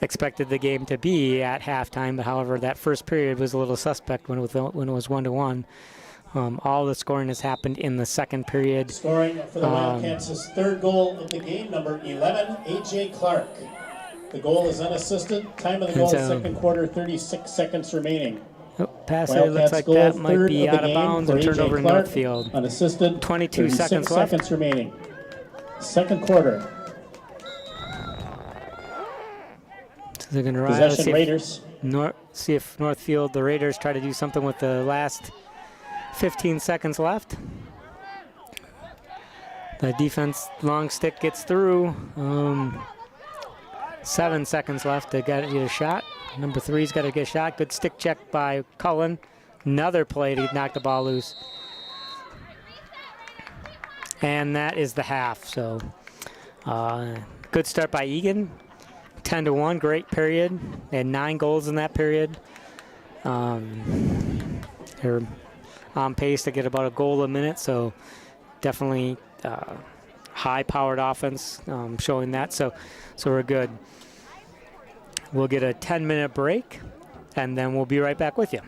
expected the game to be at halftime, but however, that first period was a little suspect when it was 1-1. All the scoring has happened in the second period. Scoring for the Wildcats is 3rd goal of the game, number 11, A.J. Clark. The goal is unassisted. Time of the goal, second quarter, 36 seconds remaining. Oh, pass it looks Wildcats like goal, that might third be of the out of game bounds for and turned AJ over to Clark, Northfield. unassisted. 22 36 seconds left. remaining. Second quarter. So they're going to ride. Possession Raiders. See if Northfield, the Raiders, try to do something with the last 15 seconds left. The defense, long stick gets through. 7 seconds left to get a shot. Number 3's got to get a shot. Good stick check by Cullen. Another play to knock the ball loose. And that is the half. So good start by Eagan. 10-1, great period. They had 9 goals in that period. They're on pace to get about a goal a minute, so definitely high-powered offense, showing that. So we're good. We'll get a 10-minute break, and then we'll be right back with you.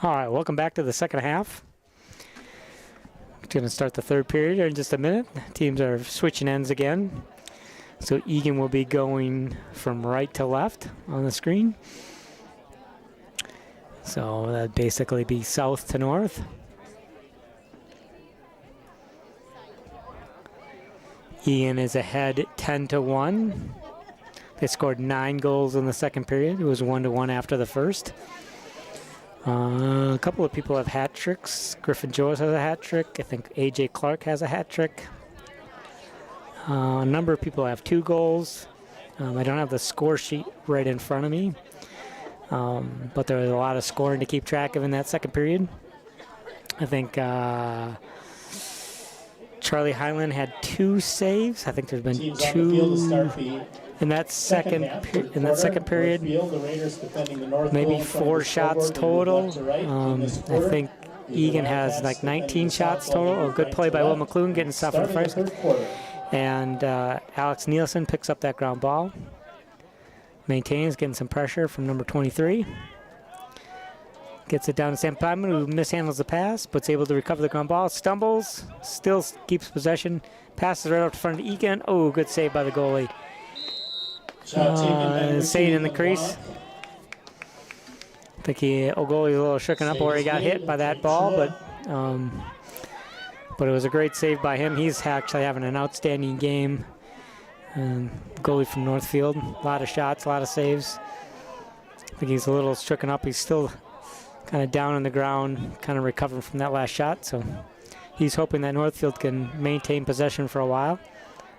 All right, welcome back to the second half. Going to start the third period here in just a minute. Teams are switching ends again. So Eagan will be going from right to left on the screen. So that'd basically be south to north. Eagan is ahead 10-1. They scored 9 goals in the second period. It was 1-1 after the first. A couple of people have hat tricks. Griffin Jones has a hat trick. I think AJ Clark has a hat trick. A number of people have 2 goals. I don't have the score sheet right in front of me, but there was a lot of scoring to keep track of in that second period. I think Charlie Highland had 2 saves. I think there's been 2 in that second period. Maybe 4 shots total. I think Eagan has like 19 shots total. A good play by Will McClune getting stuff for the first. And Alex Nielsen picks up that ground ball. Maintains, getting some pressure from number 23. Gets it down to Sam Piedmont, who mishandles the pass, but's able to recover the ground ball. Stumbles, still keeps possession. Passes right up to front of Eagan. Oh, good save by the goalie. Staying in the crease. I think goalie's a little shooken up where he got hit by that ball, but it was a great save by him. He's actually having an outstanding game. Goalie from Northfield, a lot of shots, a lot of saves. I think he's a little shooken up. He's still kind of down on the ground, kind of recovering from that last shot. So he's hoping that Northfield can maintain possession for a while.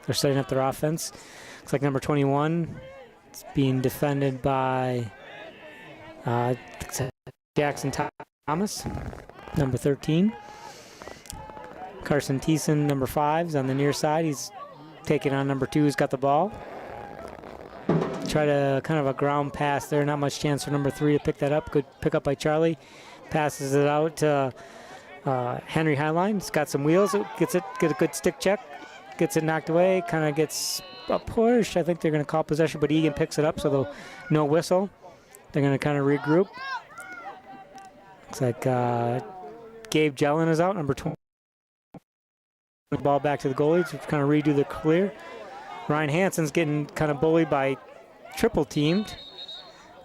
They're setting up their offense. Looks like number 21 is being defended by Jackson Thomas, number 13. Carson Thiessen, number 5, is on the near side. He's taking on number 2, who's got the ball. Try to kind of a ground pass there. Not much chance for number 3 to pick that up. Good pick up by Charlie. Passes it out to Henry Highline. He's got some wheels. Get a good stick check. Gets it knocked away. Kind of gets a push. I think they're going to call possession, but Eagan picks it up, so no whistle. They're going to kind of regroup. Looks like Gabe Jellin is out, number 20. Ball back to the goalies to kind of redo the clear. Ryan Hansen's getting kind of bullied by triple teamed.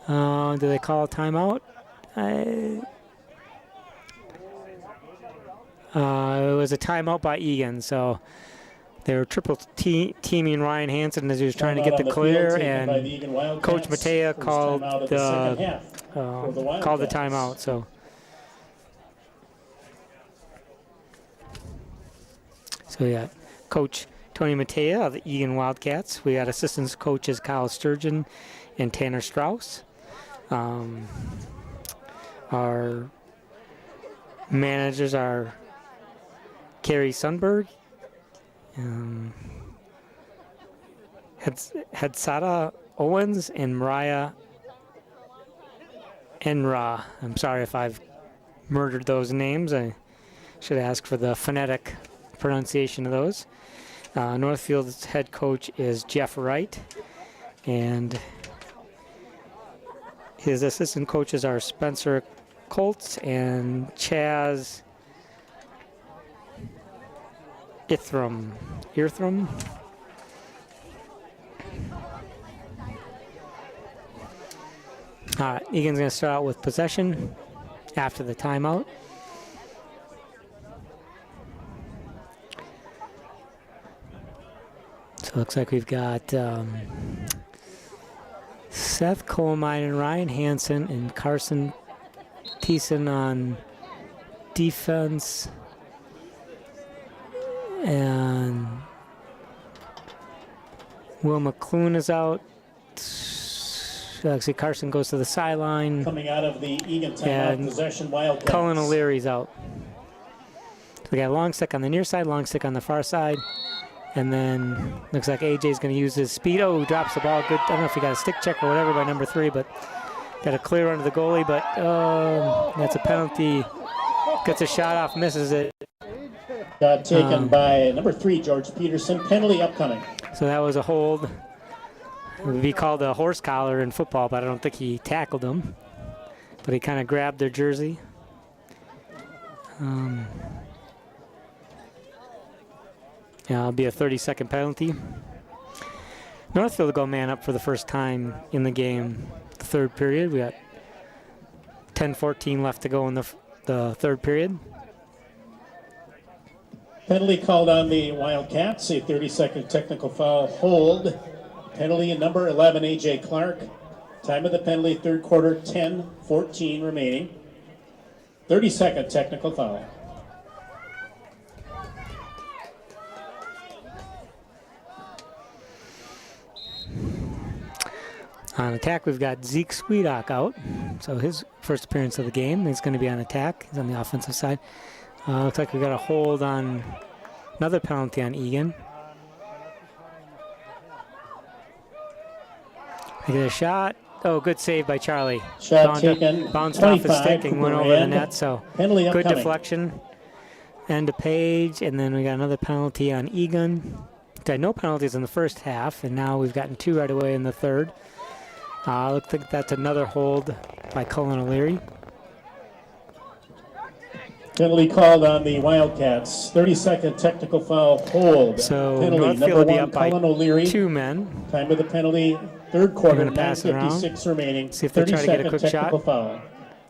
Do they call a timeout? It was a timeout by Eagan, so they were triple teaming Ryan Hansen as he was trying to get the clear, and Coach Matea called the timeout. So yeah, Coach Tony Matea of the Eagan Wildcats. We got assistant coaches Kyle Sturgeon and Tanner Strauss. Our managers are Carrie Sundberg, Hadsada Owens, and Mariah Enra. I'm sorry if I've murdered those names. I should ask for the phonetic pronunciation of those. Northfield's head coach is Jeff Wright, and his assistant coaches are Spencer Colts and Chaz Ithram. All right, Eagan's going to start out with possession after the timeout. So it looks like we've got Seth Colemine and Ryan Hansen and Carson Thiessen on defense. And Will McClune is out. Actually, Carson goes to the sideline. Coming out of the Eagan timeout, possession Wildcats. Cullen O'Leary's out. So we got a long stick on the near side, long stick on the far side. And then looks like AJ's going to use his speed. Oh, drops the ball. Good. I don't know if he got a stick check or whatever by number 3, but got a clear under the goalie. But that's a penalty. Gets a shot off, misses it. Got taken by number 3, George Peterson. Penalty upcoming. So that was a hold. It would be called a horse collar in football, but I don't think he tackled him. But he kind of grabbed their jersey. Yeah, it'll be a 30-second penalty. Northfield will go man up for the first time in the game. The third period, we got 10:14 left to go in the third period. Penalty called on the Wildcats, a 30-second technical foul hold. Penalty number 11, A.J. Clark. Time of the penalty, third quarter, 10:14 remaining. 30-second technical foul. On attack, we've got Zeke Sweedock out. So his first appearance of the game. He's going to be on attack. He's on the offensive side. Looks like we got a hold on another penalty on Eagan. They get a shot. Oh, good save by Charlie. Shot taken. Bounced off his stick and went over the net. So penalty good upcoming. deflection. End of page. And then we got another penalty on Eagan. Had no penalties in the first half, and now we've gotten 2 right away in the third. Looks like that's another hold by Cullen O'Leary. Penalty called on the Wildcats. 30-second technical foul hold. So penalty Northfield will be up by Cullen O'Leary. 2 men. Time of the penalty, third quarter, pass it 9:56 remaining. See if they try to get a quick shot. Foul.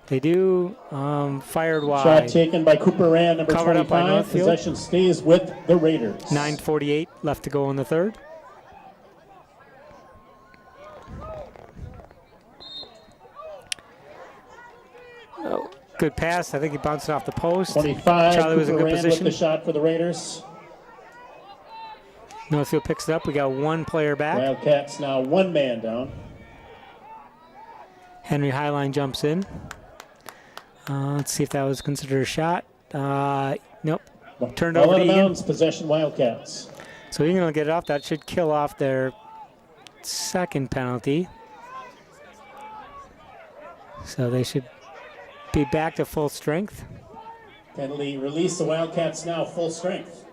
They do. Fired wide. Shot taken by Cooper Rand, number Covered 25. up by Northfield. Possession stays with the Raiders. 9:48 left to go in the third. Oh, good pass. I think he bounced it off the post. 25. Charlie was in Cooper good Rand position. with the shot for the Raiders. Northfield picks it up. We got 1 player back. Wildcats now 1 man down. Henry Highline jumps in. Let's see if that was considered a shot. Nope. Turned over to Eagan. Possession Wildcats. So Eagan will get it off. That should kill off their second penalty. So they should be back to full strength. Penalty release. The Wildcats now full strength.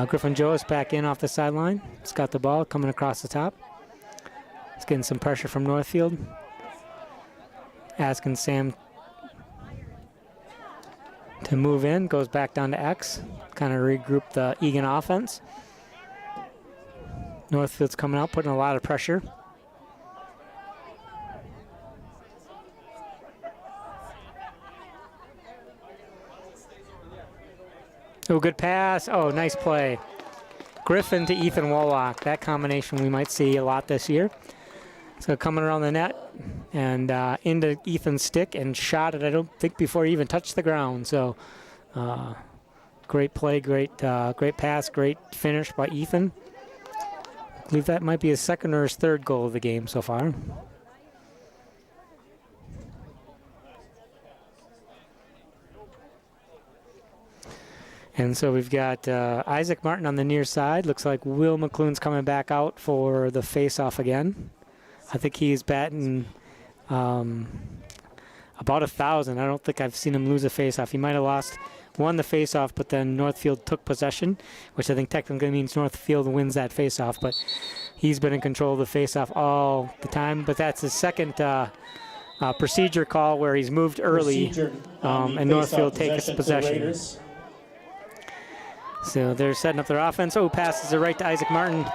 Griffin Joas back in off the sideline. He's got the ball coming across the top. He's getting some pressure from Northfield. Asking Sam to move in. Goes back down to X. Kind of regroup the Eagan offense. Northfield's coming out, putting a lot of pressure. Oh, good pass. Oh, nice play. Griffin to Ethan Wollock. That combination we might see a lot this year. So coming around the net and into Ethan's stick and shot it, I don't think, before he even touched the ground. So great play, great pass, great finish by Ethan. I believe that might be his second or his third goal of the game so far. And so we've got Isaac Martin on the near side. Looks like Will McClune's coming back out for the face-off again. I think he's batting about 1,000. I don't think I've seen him lose a face-off. He might have won the face-off, but then Northfield took possession, which I think technically means Northfield wins that face-off. But he's been in control of the face-off all the time. But that's his second procedure call where he's moved early, and Northfield takes possession. So they're setting up their offense. Oh, passes it right to Isaac Martin.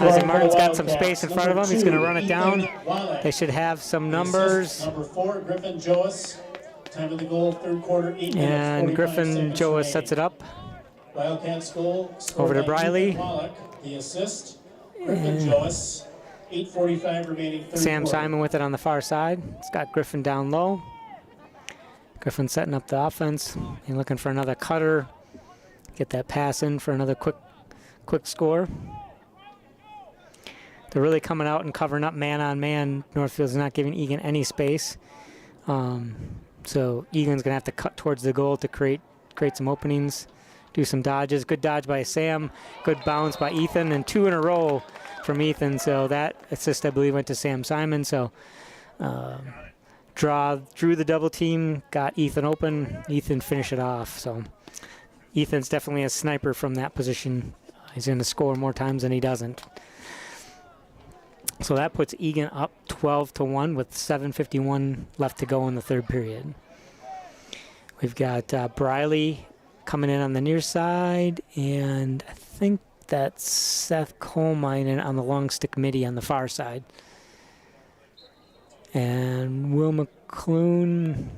Isaac Martin's got some space in front of him. He's going to run it down. They should have some numbers. Number 4, Griffin Joas. Time of the goal, third quarter, 8 minutes, And Griffin Joas sets it up. Wildcats goal. Over to Briley. The assist. Griffin Joas. 8:45 remaining. Sam Simon with it on the far side. It's got Griffin down low. Griffin setting up the offense. And looking for another cutter. Get that pass in for another quick score. They're really coming out and covering up man on man. Northfield's not giving Eagan any space. So Eagan's gonna have to cut towards the goal to create some openings, do some dodges. Good dodge by Sam, good bounce by Ethan, and 2 in a row from Ethan. So that assist, I believe, went to Sam Simon. So drew the double team, got Ethan open. Ethan finished it off. So Ethan's definitely a sniper from that position. He's going to score more times than he doesn't. So that puts Eagan up 12-1 with 7:51 left to go in the third period. We've got Briley coming in on the near side, and I think that's Seth Coleman on the long stick midi on the far side. And Will McClune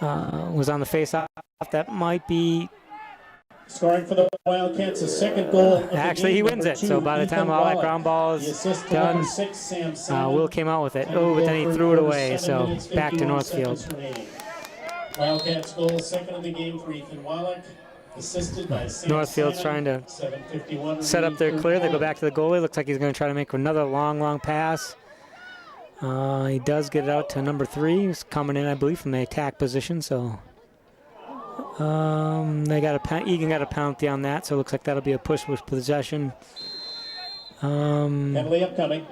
was on the face-off. That might be... Scoring for the Wildcats, a second goal. Actually, he wins it. So by the time all that ground ball is done, Will came out with it. Oh, but then he threw it away. So back to Northfield. Wildcats goal, second of the game for Ethan Wallach. Assisted by Northfield's trying to set up their clear. They go back to the goalie. Looks like he's going to try to make another long pass. He does get it out to number 3. He's coming in, I believe, from the attack position. So they got Eagan got a penalty on that. So it looks like that'll be a push with possession. Penalty upcoming.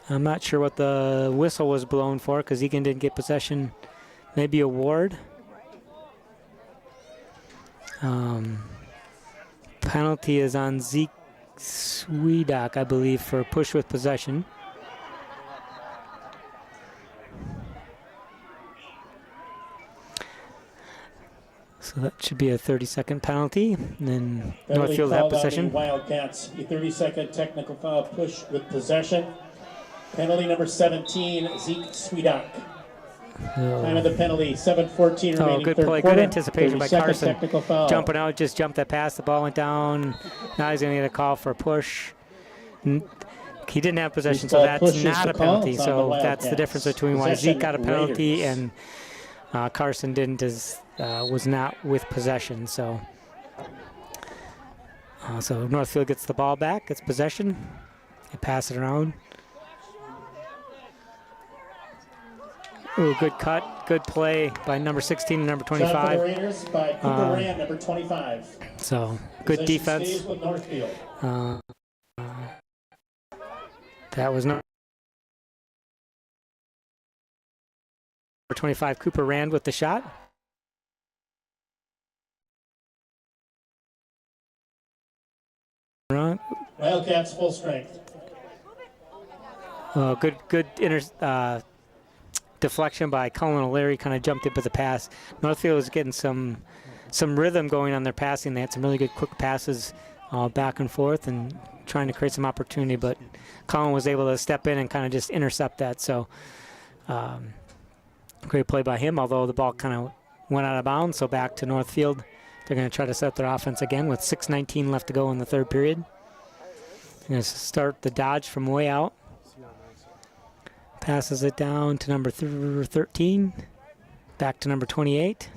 I'm not sure what the whistle was blown for because Eagan didn't get possession. Maybe a ward. Penalty is on Zeke Sweedock, I believe, for a push with possession. So that should be a 30-second penalty. And then Northfield have possession. Wildcats, a 30-second technical foul push with possession. Penalty number 17, Zeke Sweedock. Time of the penalty, 7:14 remaining. Good third play, quarter. good anticipation by Carson. Jumping out, just jumped that pass. The ball went down. Now he's going to get a call for a push. He didn't have possession, so that's not a penalty. So that's the difference between why Zeke got a penalty and Carson didn't, was not with possession. So Northfield gets the ball back, gets possession. They pass it around. Ooh, good cut, good play by number 16 and number 25. Raiders by Cooper Rand, number 25. So good defense. That was number 25, Cooper Rand with the shot. Wildcats full strength. Good deflection by Colin O'Leary, kind of jumped it with the pass. Northfield was getting some rhythm going on their passing. They had some really good quick passes back and forth and trying to create some opportunity, but Colin was able to step in and kind of just intercept that. So great play by him, although the ball kind of went out of bounds. So back to Northfield. They're going to try to set up their offense again with 6:19 left to go in the third period. They're going to start the dodge from way out. Passes it down to number 13, back to number 28.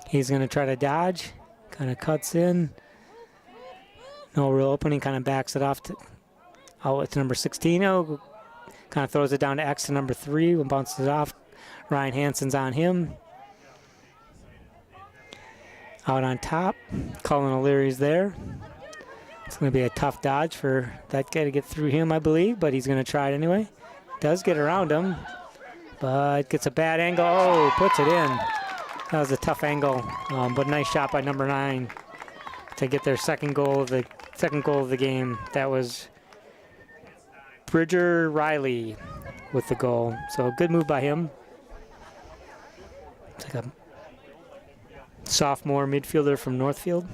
He's going to try to dodge, kind of cuts in. No real opening, kind of backs it off to outlet to number 16. Oh, kind of throws it down to X to number 3 and bounces it off. Ryan Hansen's on him. Out on top, Colin O'Leary's there. It's going to be a tough dodge for that guy to get through him, I believe, but he's going to try it anyway. Does get around him, but gets a bad angle. Oh, puts it in. That was a tough angle, but nice shot by number 9 to get their second goal of the game. That was Bridger Riley with the goal. So good move by him. It's like a sophomore midfielder from Northfield.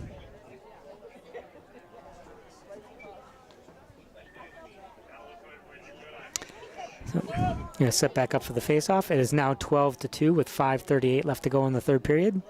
So, going to set back up for the face-off. It is now 12-2 with 5:38 left to go in the third period.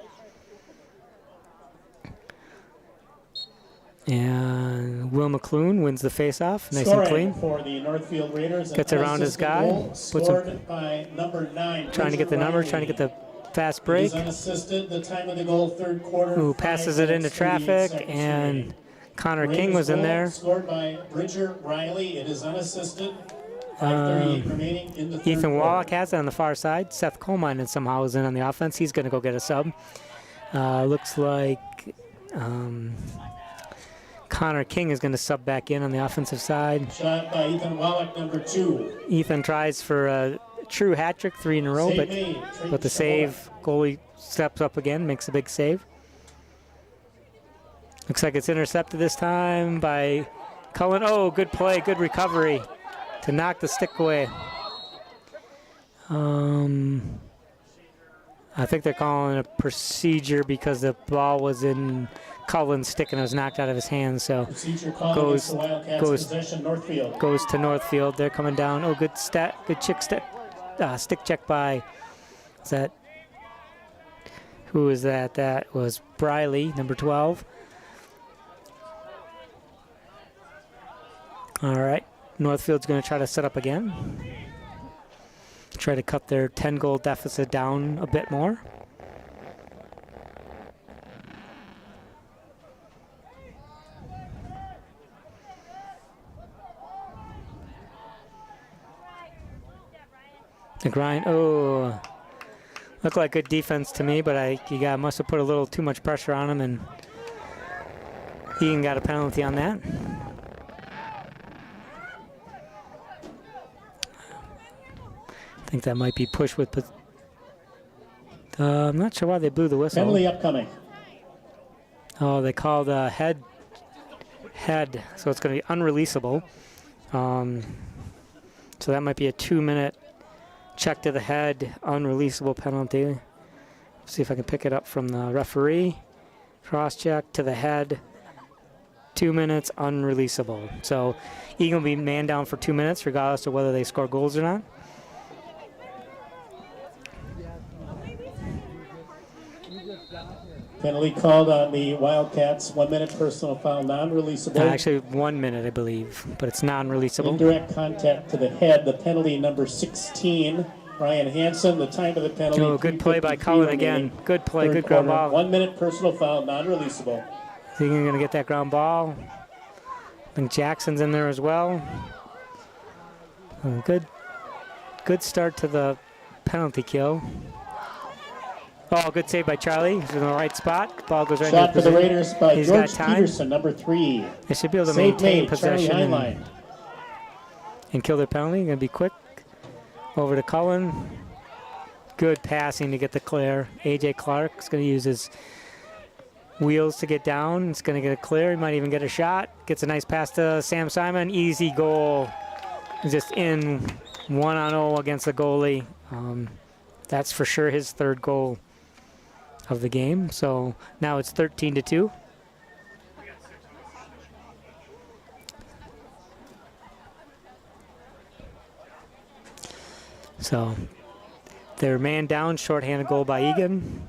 And Will McClune wins the face-off, nice and clean. For the Northfield Raiders. Gets around his guy. Puts him, by number 9. Trying to get the number, trying to get the fast break. Unassisted, the time of the goal, third quarter. Who passes it into traffic, and Connor King was in there. Scored by Bridger Riley. It is unassisted. 5:38 remaining in the third Ethan quarter. Wallach has it on the far side. Seth Coleman somehow is in on the offense. He's going to go get a sub. Looks like Connor King is going to sub back in on the offensive side. Shot by Ethan Wallach, number 2. Ethan tries for a true hat trick, 3 in a row, but the save, goalie steps up again, makes a big save. Looks like it's intercepted this time by Cullen. Oh, good play, good recovery to knock the stick away. I I think they're calling it a procedure because the ball was in Cullen's stick and it was knocked out of his hands. So goes to Northfield. They're coming down. Oh, good stick check by. Is that? Who is that? That was Briley, number 12. All right, Northfield's going to try to set up again. Try to cut their 10-goal deficit down a bit more. The grind, oh, looked like good defense to me, but must have put a little too much pressure on him, and Eagan got a penalty on that. I think that might be pushed with, but I'm not sure why they blew the whistle. Penalty upcoming. Oh, they called head, so it's going to be unreleasable. So that might be a 2-minute check to the head, unreleasable penalty. See if I can pick it up from the referee. Cross check to the head, 2 minutes, unreleasable. So Eagan will be man down for 2 minutes, regardless of whether they score goals or not. Penalty called on the Wildcats. 1 minute personal foul, non-releasable. Actually, 1 minute, I believe, but it's non-releasable. Indirect contact to the head. The penalty, number 16, Ryan Hansen. The time of the penalty. Oh, good play by Cullen again. Good play, good ground ball. 1 minute personal foul, non-releasable. Is he going to get that ground ball? I think Jackson's in there as well. Good start to the penalty kill. Oh, good save by Charlie. He's in the right spot. Ball goes right Shot for the Raiders by He's George got time. Peterson, number 3. They should be able to Save maintain made, possession and kill their penalty. Going to be quick. Over to Cullen. Good passing to get the clear. A.J. Clark's going to use his wheels to get down. It's going to get a clear. He might even get a shot. Gets a nice pass to Sam Simon. Easy goal. Just in 1-on-0 against the goalie. That's for sure his third goal of the game. So now it's 13-2. So they're man down, shorthanded goal by Eagan.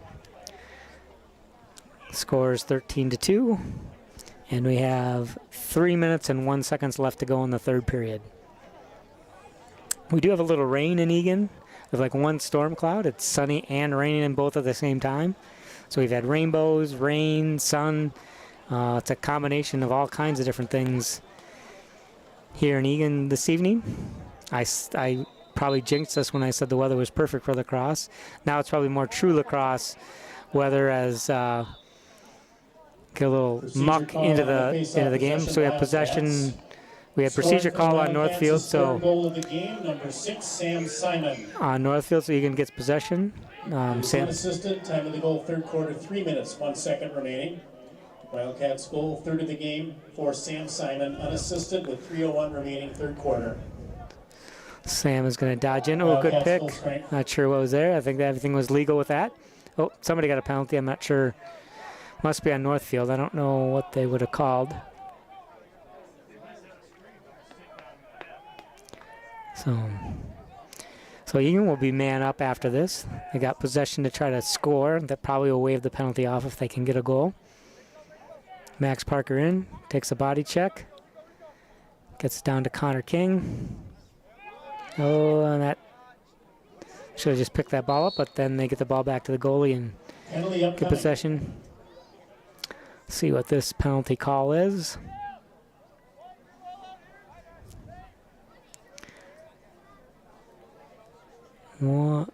Scores 13-2. And we have 3 minutes and 1 second left to go in the third period. We do have a little rain in Eagan. With like one storm cloud. It's sunny and raining in both at the same time. So we've had rainbows, rain, sun. It's a combination of all kinds of different things here in Eagan this evening. I probably jinxed us when I said the weather was perfect for lacrosse. Now it's probably more true lacrosse weather as get a little muck into the game. So we have possession. We had procedure call on Northfield, so goal of the game, number 6, Sam Simon. On Northfield, so Eagan gets possession. Sam assistant, time of the goal, third quarter, 3 minutes, 1 second remaining. Wildcats goal, third of the game for Sam Simon, unassisted with 3:01 remaining, third quarter. Sam is going to dodge in. Oh, good pick. Not sure what was there. I think that everything was legal with that. Oh, somebody got a penalty. I'm not sure. Must be on Northfield. I don't know what they would have called. So Eagan will be man up after this. They got possession to try to score. That probably will waive the penalty off if they can get a goal. Max Parker in, takes a body check. Gets it down to Connor King. Oh, and that should have just picked that ball up, but then they get the ball back to the goalie and get possession. See what this penalty call is. What?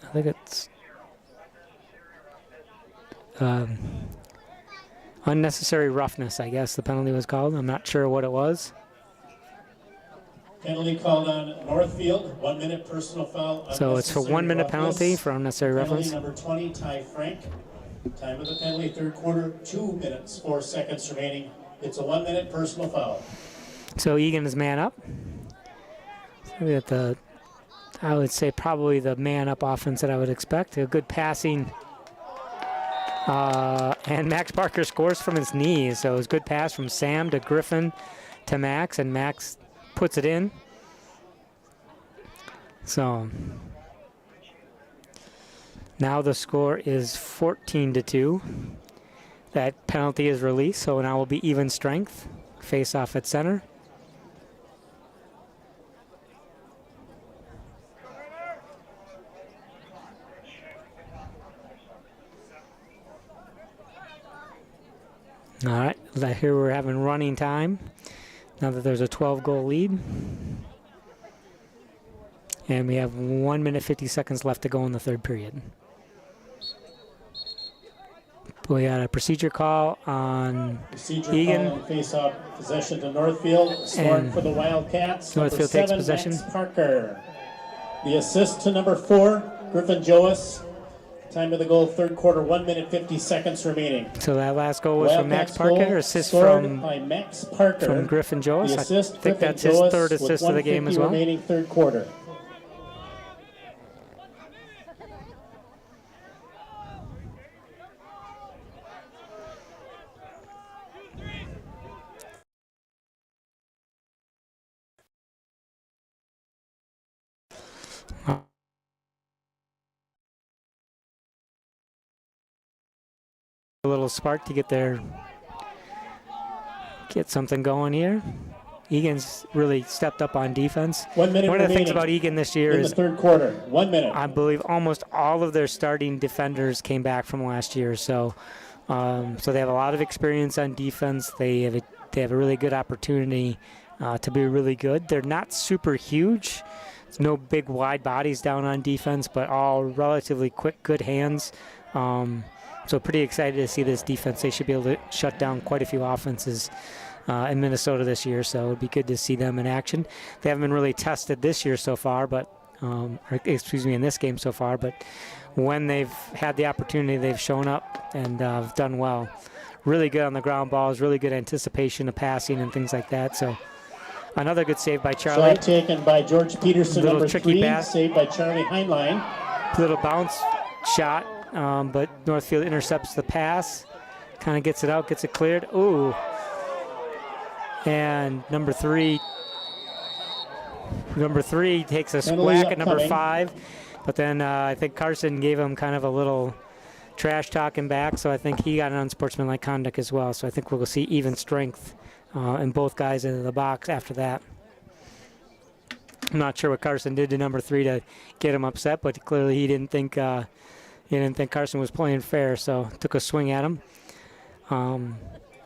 I think it's unnecessary roughness, I guess the penalty was called. I'm not sure what it was. Penalty called on Northfield, 1 minute personal foul. So it's for 1 minute penalty for unnecessary roughness. Number 20, Ty Frank. Time of the penalty, third quarter, 2 minutes, 4 seconds remaining. It's a 1 minute personal foul. So Eagan is man up. We got the I would say probably the man-up offense that I would expect. A good passing. And Max Parker scores from his knees. So it was a good pass from Sam to Griffin to Max, and Max puts it in. So now the score is 14-2. That penalty is released, so now will be even strength. Face off at center. All right, here we're having running time now that there's a 12-goal lead. And we have 1 minute 50 seconds left to go in the third period. We had a procedure call on Eagan. Call face-off possession to Northfield. Scoring for the Wildcats. Northfield takes possession. Max Parker. The assist to number 4, Griffin Joas. Time of the goal, third quarter, 1 minute 50 seconds remaining. So that last goal was from Max Parker, assist from Max Parker. From Griffin Joas. The assist, I think that's his third assist of the game as well. Remaining third quarter. A little spark to get something going here. Egan's really stepped up on defense. 1 minute One of the things about Egan this year is the third quarter. 1 minute. I believe almost all of their starting defenders came back from last year, so so they have a lot of experience on defense. They have a really good opportunity to be really good. They're not super huge. There's no big wide bodies down on defense, but all relatively quick, good hands. So pretty excited to see this defense. They should be able to shut down quite a few offenses in Minnesota this year, so it would be good to see them in action. They haven't been really tested this year so far, but in this game so far, but when they've had the opportunity, they've shown up and done well. Really good on the ground balls, really good anticipation of passing and things like that. So another good save by Charlie. Shot taken by George Peterson, little number tricky 3, pass. saved by Charlie Heinlein. Little bounce shot. But Northfield intercepts the pass, kind of gets it out, gets it cleared. Ooh. And number three takes a whack at number 5. But then I think Carson gave him kind of a little trash talking back, so I think he got an unsportsmanlike conduct as well. So I think we'll see even strength in both guys into the box after that. I'm not sure what Carson did to number 3 to get him upset, but clearly he didn't think Carson was playing fair, so took a swing at him.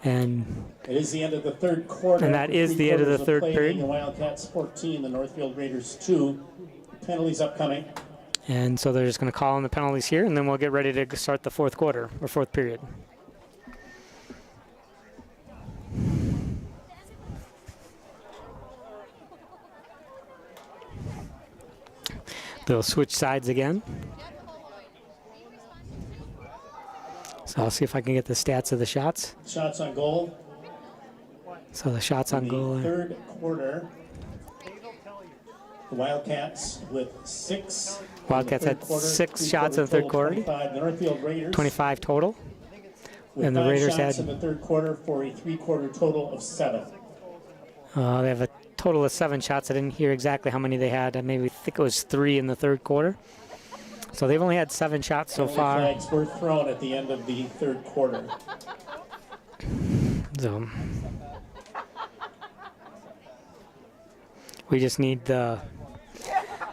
And it is the end of the third quarter. And that is the end of the third period. The Wildcats 14, the Northfield Raiders 2. Penalties upcoming. And so they're just going to call in the penalties here, and then we'll get ready to start the fourth quarter, or fourth period. They'll switch sides again. So I'll see if I can get the stats of the shots. Shots on goal. So the shots on goal. Third quarter, the Wildcats with 6. Wildcats had 6 shots in the third quarter. 25, the Northfield Raiders. 25 total. With and the 5 Raiders shots had in the third quarter for a 3-quarter total of 7. They have a total of 7 shots. I didn't hear exactly how many they had. I maybe think it was 3 in the third quarter. So they've only had 7 shots so far. Flags were thrown at the end of the third quarter. So we just need to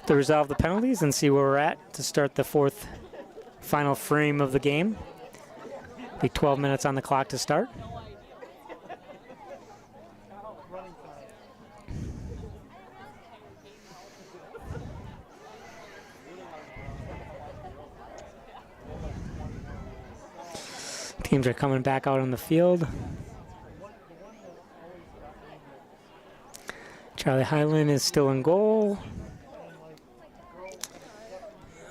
resolve the penalties and see where we're at to start the fourth final frame of the game. Be 12 minutes on the clock to start. Teams are coming back out on the field. Charlie Highland is still in goal.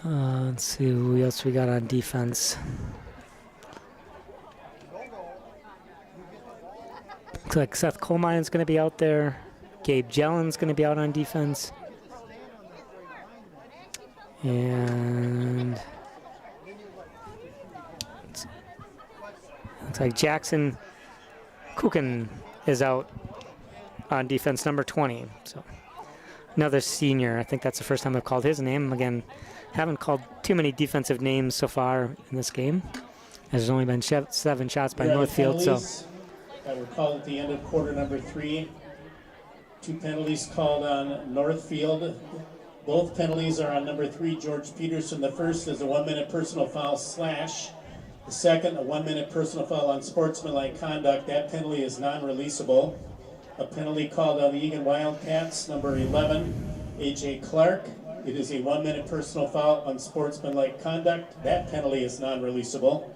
Let's see who else we got on defense. Looks like Seth Colmine's is going to be out there. Gabe Jellen's going to be out on defense. And looks like Jackson Kukin is out on defense, number 20. So another senior. I think that's the first time I've called his name. Again, haven't called too many defensive names so far in this game, as there's only been 7 shots by Northfield. So that were called at the end of quarter number 3. 2 penalties called on Northfield. Both penalties are on number 3, George Peterson. The first is a 1-minute personal foul slash. The second, a 1-minute personal foul on sportsmanlike conduct. That penalty is non-releasable. A penalty called on the Eagan Wildcats, number 11, A.J. Clark. It is a 1-minute personal foul on sportsmanlike conduct. That penalty is non-releasable.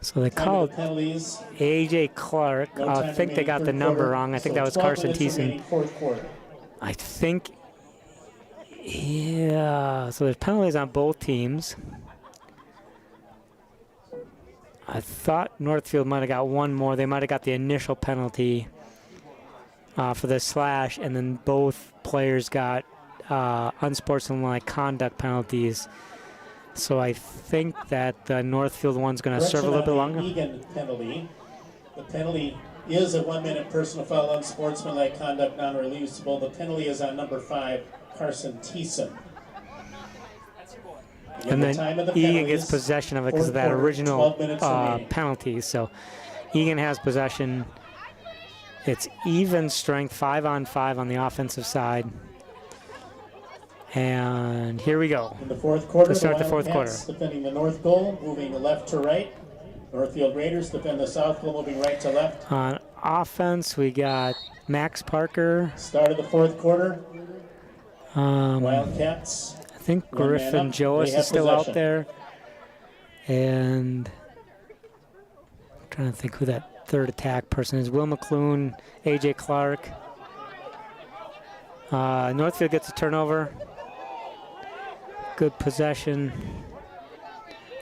So they called A.J. Clark. I think they got the number wrong. I think that was Carson Thiessen. I think, yeah. So there's penalties on both teams. I thought Northfield might have got one more. They might have got the initial penalty for the slash, and then both players got unsportsmanlike conduct penalties. So I think that the Northfield one's going to serve a little bit longer. Eagan penalty. The penalty is a 1-minute personal foul on sportsmanlike conduct, non-releasable. The penalty is on number 5, Carson Thiessen. And then Eagan gets possession of it because of that original penalty. So Eagan has possession. It's even strength, 5-on-5 on the offensive side. And here we go. In the fourth quarter, to start the fourth quarter. Defending the north goal, moving left to right. Northfield Raiders defend the south goal, moving right to left. On offense, we got Max Parker. Start of the fourth quarter. Wildcats. I think Griffin Joas is still out there. And I'm trying to think who that third attack person is. Will McClune, A.J. Clark. Northfield gets a turnover. Good possession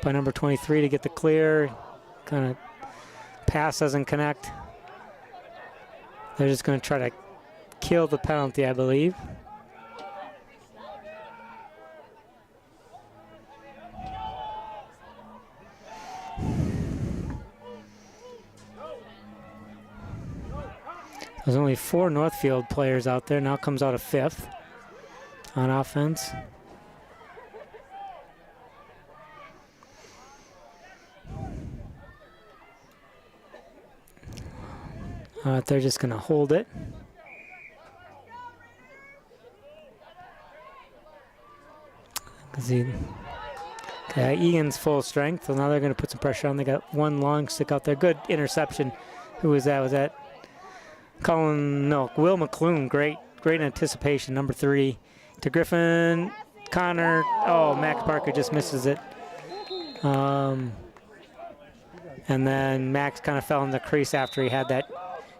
by number 23 to get the clear. Kind of pass doesn't connect. They're just going to try to kill the penalty, I believe. There's only 4 Northfield players out there. Now comes out a 5th on offense. They're just going to hold it. Okay, Egan's full strength, so now they're going to put some pressure on. They got one long stick out there. Good interception. Who was that? Was that Will McClune? Great anticipation. Number 3 to Griffin. Connor. Oh, Max Parker just misses it. And then Max kind of fell in the crease after he had that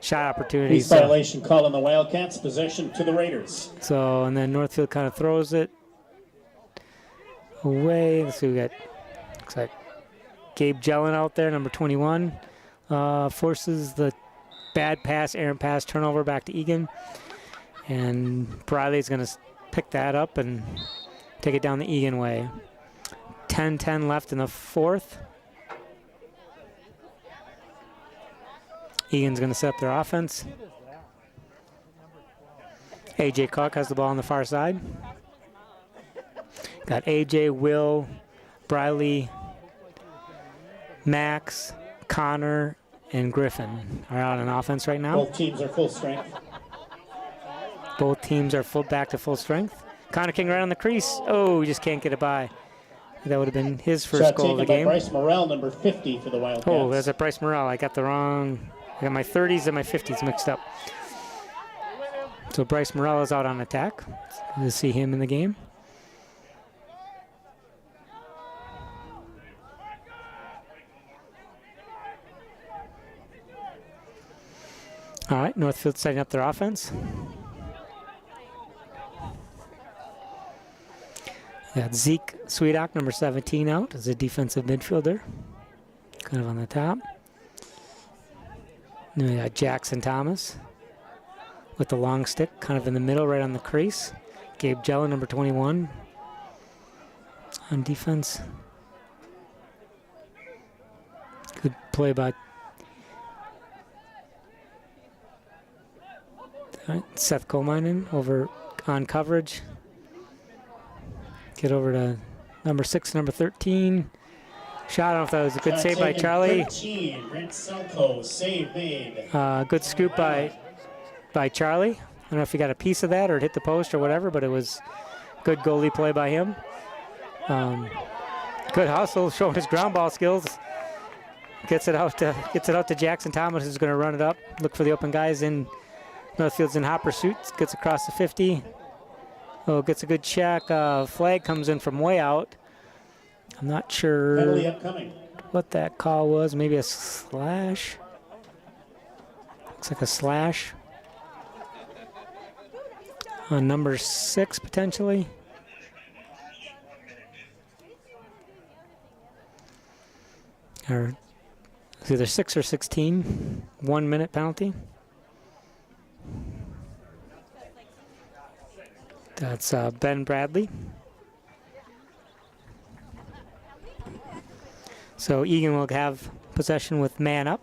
shot opportunity. Violation call on the Wildcats. Possession to the Raiders. So, and then Northfield kind of throws it away. Let's see, we got, looks like Gabe Jellin out there, number 21. Forces the bad pass, errant pass, turnover back to Eagan. And Briley's going to pick that up and take it down the Eagan way. 10-10 left in the fourth. Egan's going to set up their offense. A.J. Clark has the ball on the far side. Got A.J., Will, Briley, Max, Connor, and Griffin are out on offense right now. Both teams are full strength. Both teams are back to full strength. Connor King right on the crease. Oh, he just can't get it by. That would have been his first goal of the game. Bryce Morrell, number 50 for the Wildcats. Oh, there's a Bryce Morrell. I got my 30s and my 50s mixed up. So Bryce Morrell is out on attack. Good to see him in the game. All right, Northfield setting up their offense. Got Zeke Sweedock, number 17, out as a defensive midfielder, kind of on the top. Then we got Jackson Thomas with the long stick, kind of in the middle, right on the crease. Gabe Jella, number 21, on defense. Good play by Seth Kominen over on coverage. Get over to number 6, number 13. Shot, I don't know if that was a good save by Charlie. 13, Brent Selko, save made. Good scoop by Charlie. I don't know if he got a piece of that or it hit the post or whatever, but it was good goalie play by him. Good hustle, showing his ground ball skills. Gets it out to Jackson Thomas, who's going to run it up. Look for the open guys in Northfield's in hot pursuit. Gets across the 50. Oh, gets a good check. Flag comes in from way out. I'm not sure what that call was. Maybe a slash. Looks like a slash. On number 6, potentially. Or it's either 6 or 16. 1 minute penalty. That's Ben Bradley. So Eagan will have possession with man up.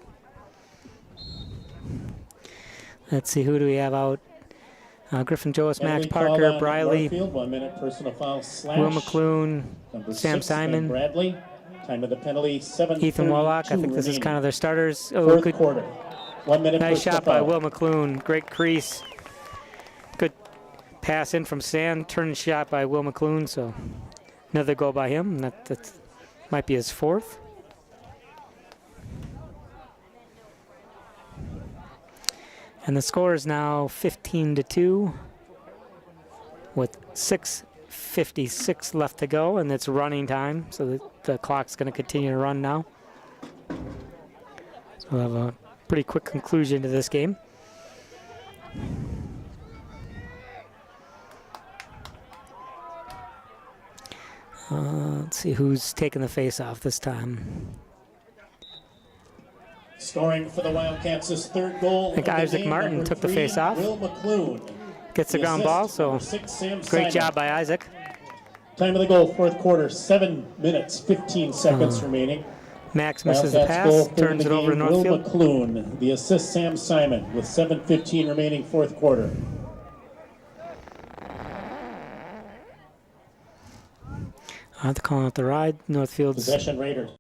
Let's see, who do we have out? Griffin Joas, Max Parker, Briley, Northfield, 1 minute personal foul slash. Will McClune, Number Sam 6, Simon, Bradley. Time of the penalty, 7:32 Ethan Warlock. I think this is kind of their starters. Oh, fourth good. Quarter. 1 minute Nice personal shot by foul. Will McClune. Great crease. Good pass in from Sam. Turn shot by Will McClune. So another goal by him. That might be his 4th. And the score is now 15-2 with 6:56 left to go, and it's running time, so the clock's going to continue to run now. So we'll have a pretty quick conclusion to this game. Let's see who's taking the face-off this time. Scoring for the Wildcats' his 3rd goal. I think Isaac Martin number took the 3, face-off. Will McClune. Gets the ground ball, so 6, Sam great Simon. job by Isaac. Time of the goal, 4th quarter, 7 minutes, 15 seconds remaining. Max misses the Wildcats goal, pass, 3rd turns of it the over to game, Will Northfield. McClune. The assist, Sam Simon, with 7:15 remaining, 4th quarter. I have to call out the ride. Northfield's Possession Raiders.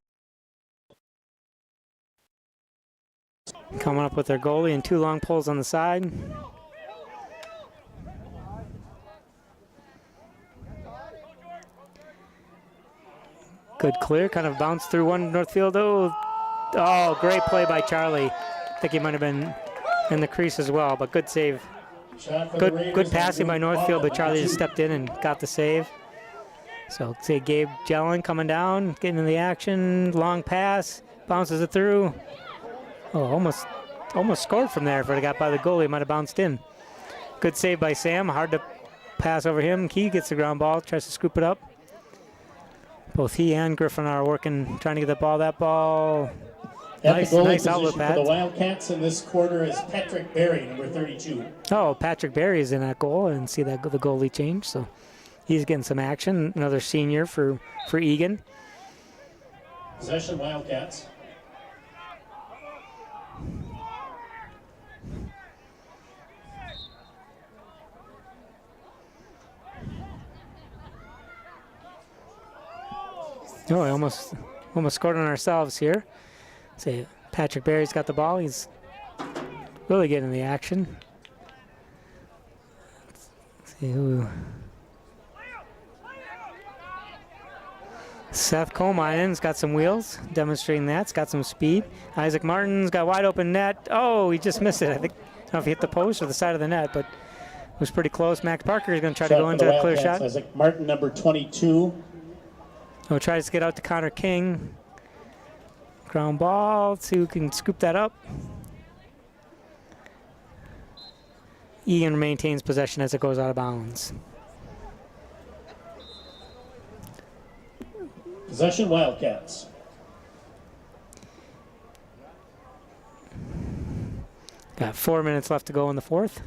coming up with their goalie and 2 long pulls on the side. Good clear, kind of bounced through one Northfield. Oh, great play by Charlie. I think he might have been in the crease as well, but good save. Good passing by Northfield, but Charlie just stepped in and got the save. So say Gabe Jellin coming down, getting in the action, long pass, bounces it through. Oh, almost scored from there. If it got by the goalie, it might have bounced in. Good save by Sam. Hard to pass over him. Key gets the ground ball, tries to scoop it up. Both he and Griffin are working, trying to get the ball. That ball, nice outlet For the Wildcats in this quarter is Patrick Berry, number 32. Oh, Patrick Berry is in that goal. I didn't see that the goalie change, so he's getting some action. Another senior for Eagan. Possession Wildcats. Oh, I almost scored on ourselves here. See, Patrick Berry's got the ball. He's really getting the action. Let's see who. Seth Cominen's got some wheels, demonstrating that. He's got some speed. Isaac Martin's got wide open net. Oh, he just missed it. I don't know if he hit the post or the side of the net, but it was pretty close. Max Parker is going to try to go into a clear shot. Isaac Martin, number 22. He'll try to get out to Connor King. Ground ball. See who can scoop that up. Eagan maintains possession as it goes out of bounds. Possession Wildcats. Got 4 minutes left to go in the 4th.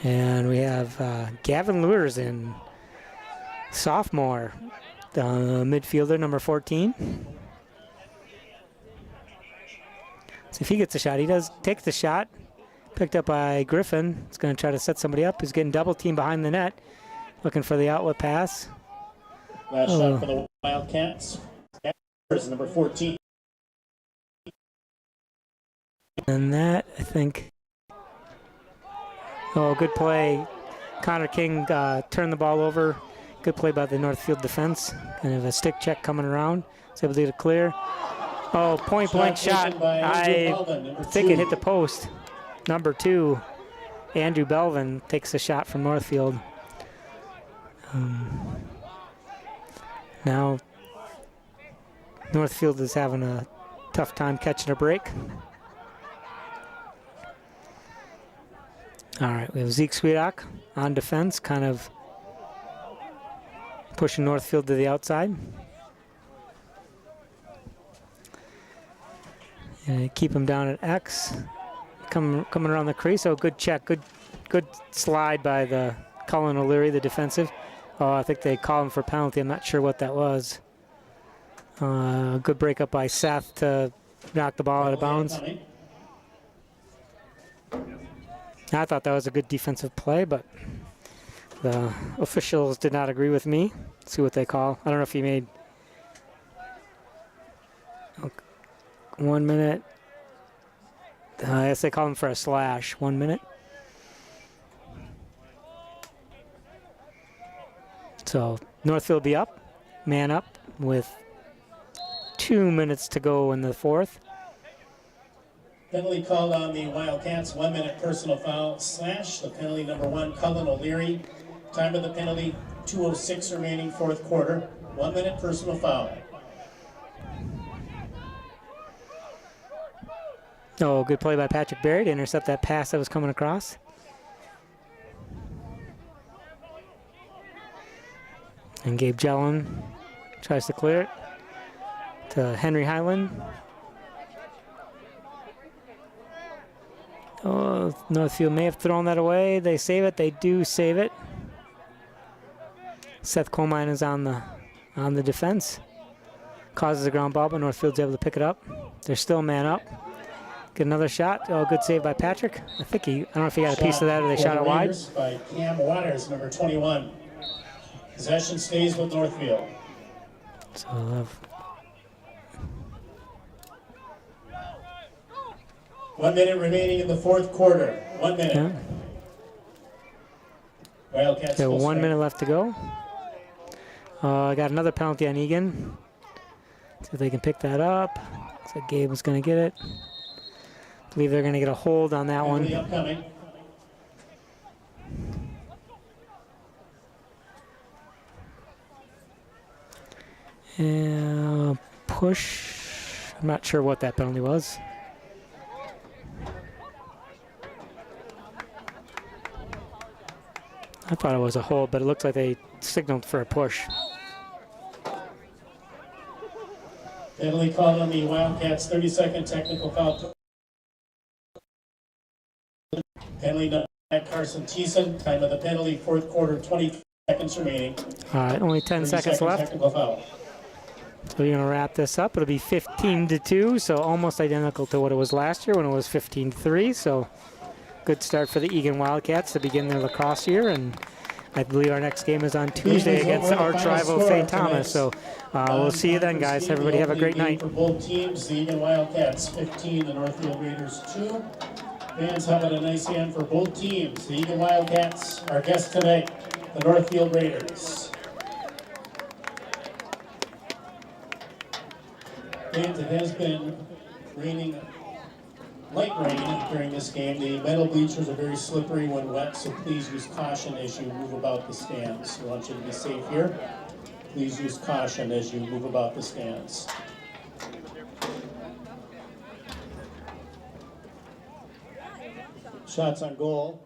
And we have Gavin Lures in, sophomore, midfielder, number 14. So if he gets a shot, he does take the shot. Picked up by Griffin. He's going to try to set somebody up. He's getting double teamed behind the net. Looking for the outlet pass. Last shot for the Wildcats. Number 14. And that, I think. Oh, good play. Connor King turned the ball over. Good play by the Northfield defense. Kind of a stick check coming around. Was able to get it clear. Oh, point blank shot. I think it hit the post. Number 2, Andrew Belvin takes a shot from Northfield. Now, Northfield is having a tough time catching a break. All right, we have Zeke Sweedock on defense, kind of pushing Northfield to the outside. And keep him down at X. Coming around the crease. Oh, good check. Good slide by the Cullen O'Leary, the defensive. Oh, I think they called him for penalty. I'm not sure what that was. Good break up by Seth to knock the ball out of bounds. I thought that was a good defensive play, but the officials did not agree with me. Let's see what they call. I don't know if he made 1 minute. I guess they call him for a slash. 1 minute. So Northfield be up, man up, with 2 minutes to go in the fourth. Penalty called on the Wildcats. 1 minute personal foul slash. The penalty number 1, Cullen O'Leary. Time of the penalty, 2:06 remaining, fourth quarter. 1 minute personal foul. Oh, good play by Patrick Berry to intercept that pass that was coming across. And Gabe Jellin tries to clear it to Henry Highland. Oh, Northfield may have thrown that away. They save it. They do save it. Seth Colmine is on the defense. Causes a ground ball, but Northfield's able to pick it up. They're still man up. Get another shot. Oh, good save by Patrick. I don't know if he got a piece of that or they shot it wide. By Cam Waters, number 21. Possession stays with Northfield. So 1 minute remaining in the fourth quarter. 1 minute. Yeah. Wildcats. So 1 minute left to go. I got another penalty on Eagan. See if they can pick that up. Looks like Gabe was going to get it. I believe they're going to get a hold on that one. Upcoming. And push. I'm not sure what that penalty was. I thought it was a hold, but it looks like they signaled for a push. Penalty called on the Wildcats. 30-second technical foul. Penalty done by Carson Thiessen. Time of the penalty, fourth quarter, 20 seconds remaining. All right, only 10 seconds left. Technical foul. So we're going to wrap this up. It'll be 15-2, so almost identical to what it was last year when it was 15-3. So good start for the Eagan Wildcats to begin their lacrosse year, and I believe our next game is on Tuesday against the arch rival St. Thomas. So we'll see you then, guys. Everybody have a great night. For both teams, the Eagan Wildcats 15, the Northfield Raiders 2. Fans having a nice hand for both teams. The Eagan Wildcats, our guests tonight, the Northfield Raiders. It has been raining, light rain during this game. The metal bleachers are very slippery when wet, so please use caution as you move about the stands. We want you to be safe here. Please use caution as you move about the stands. Shots on goal.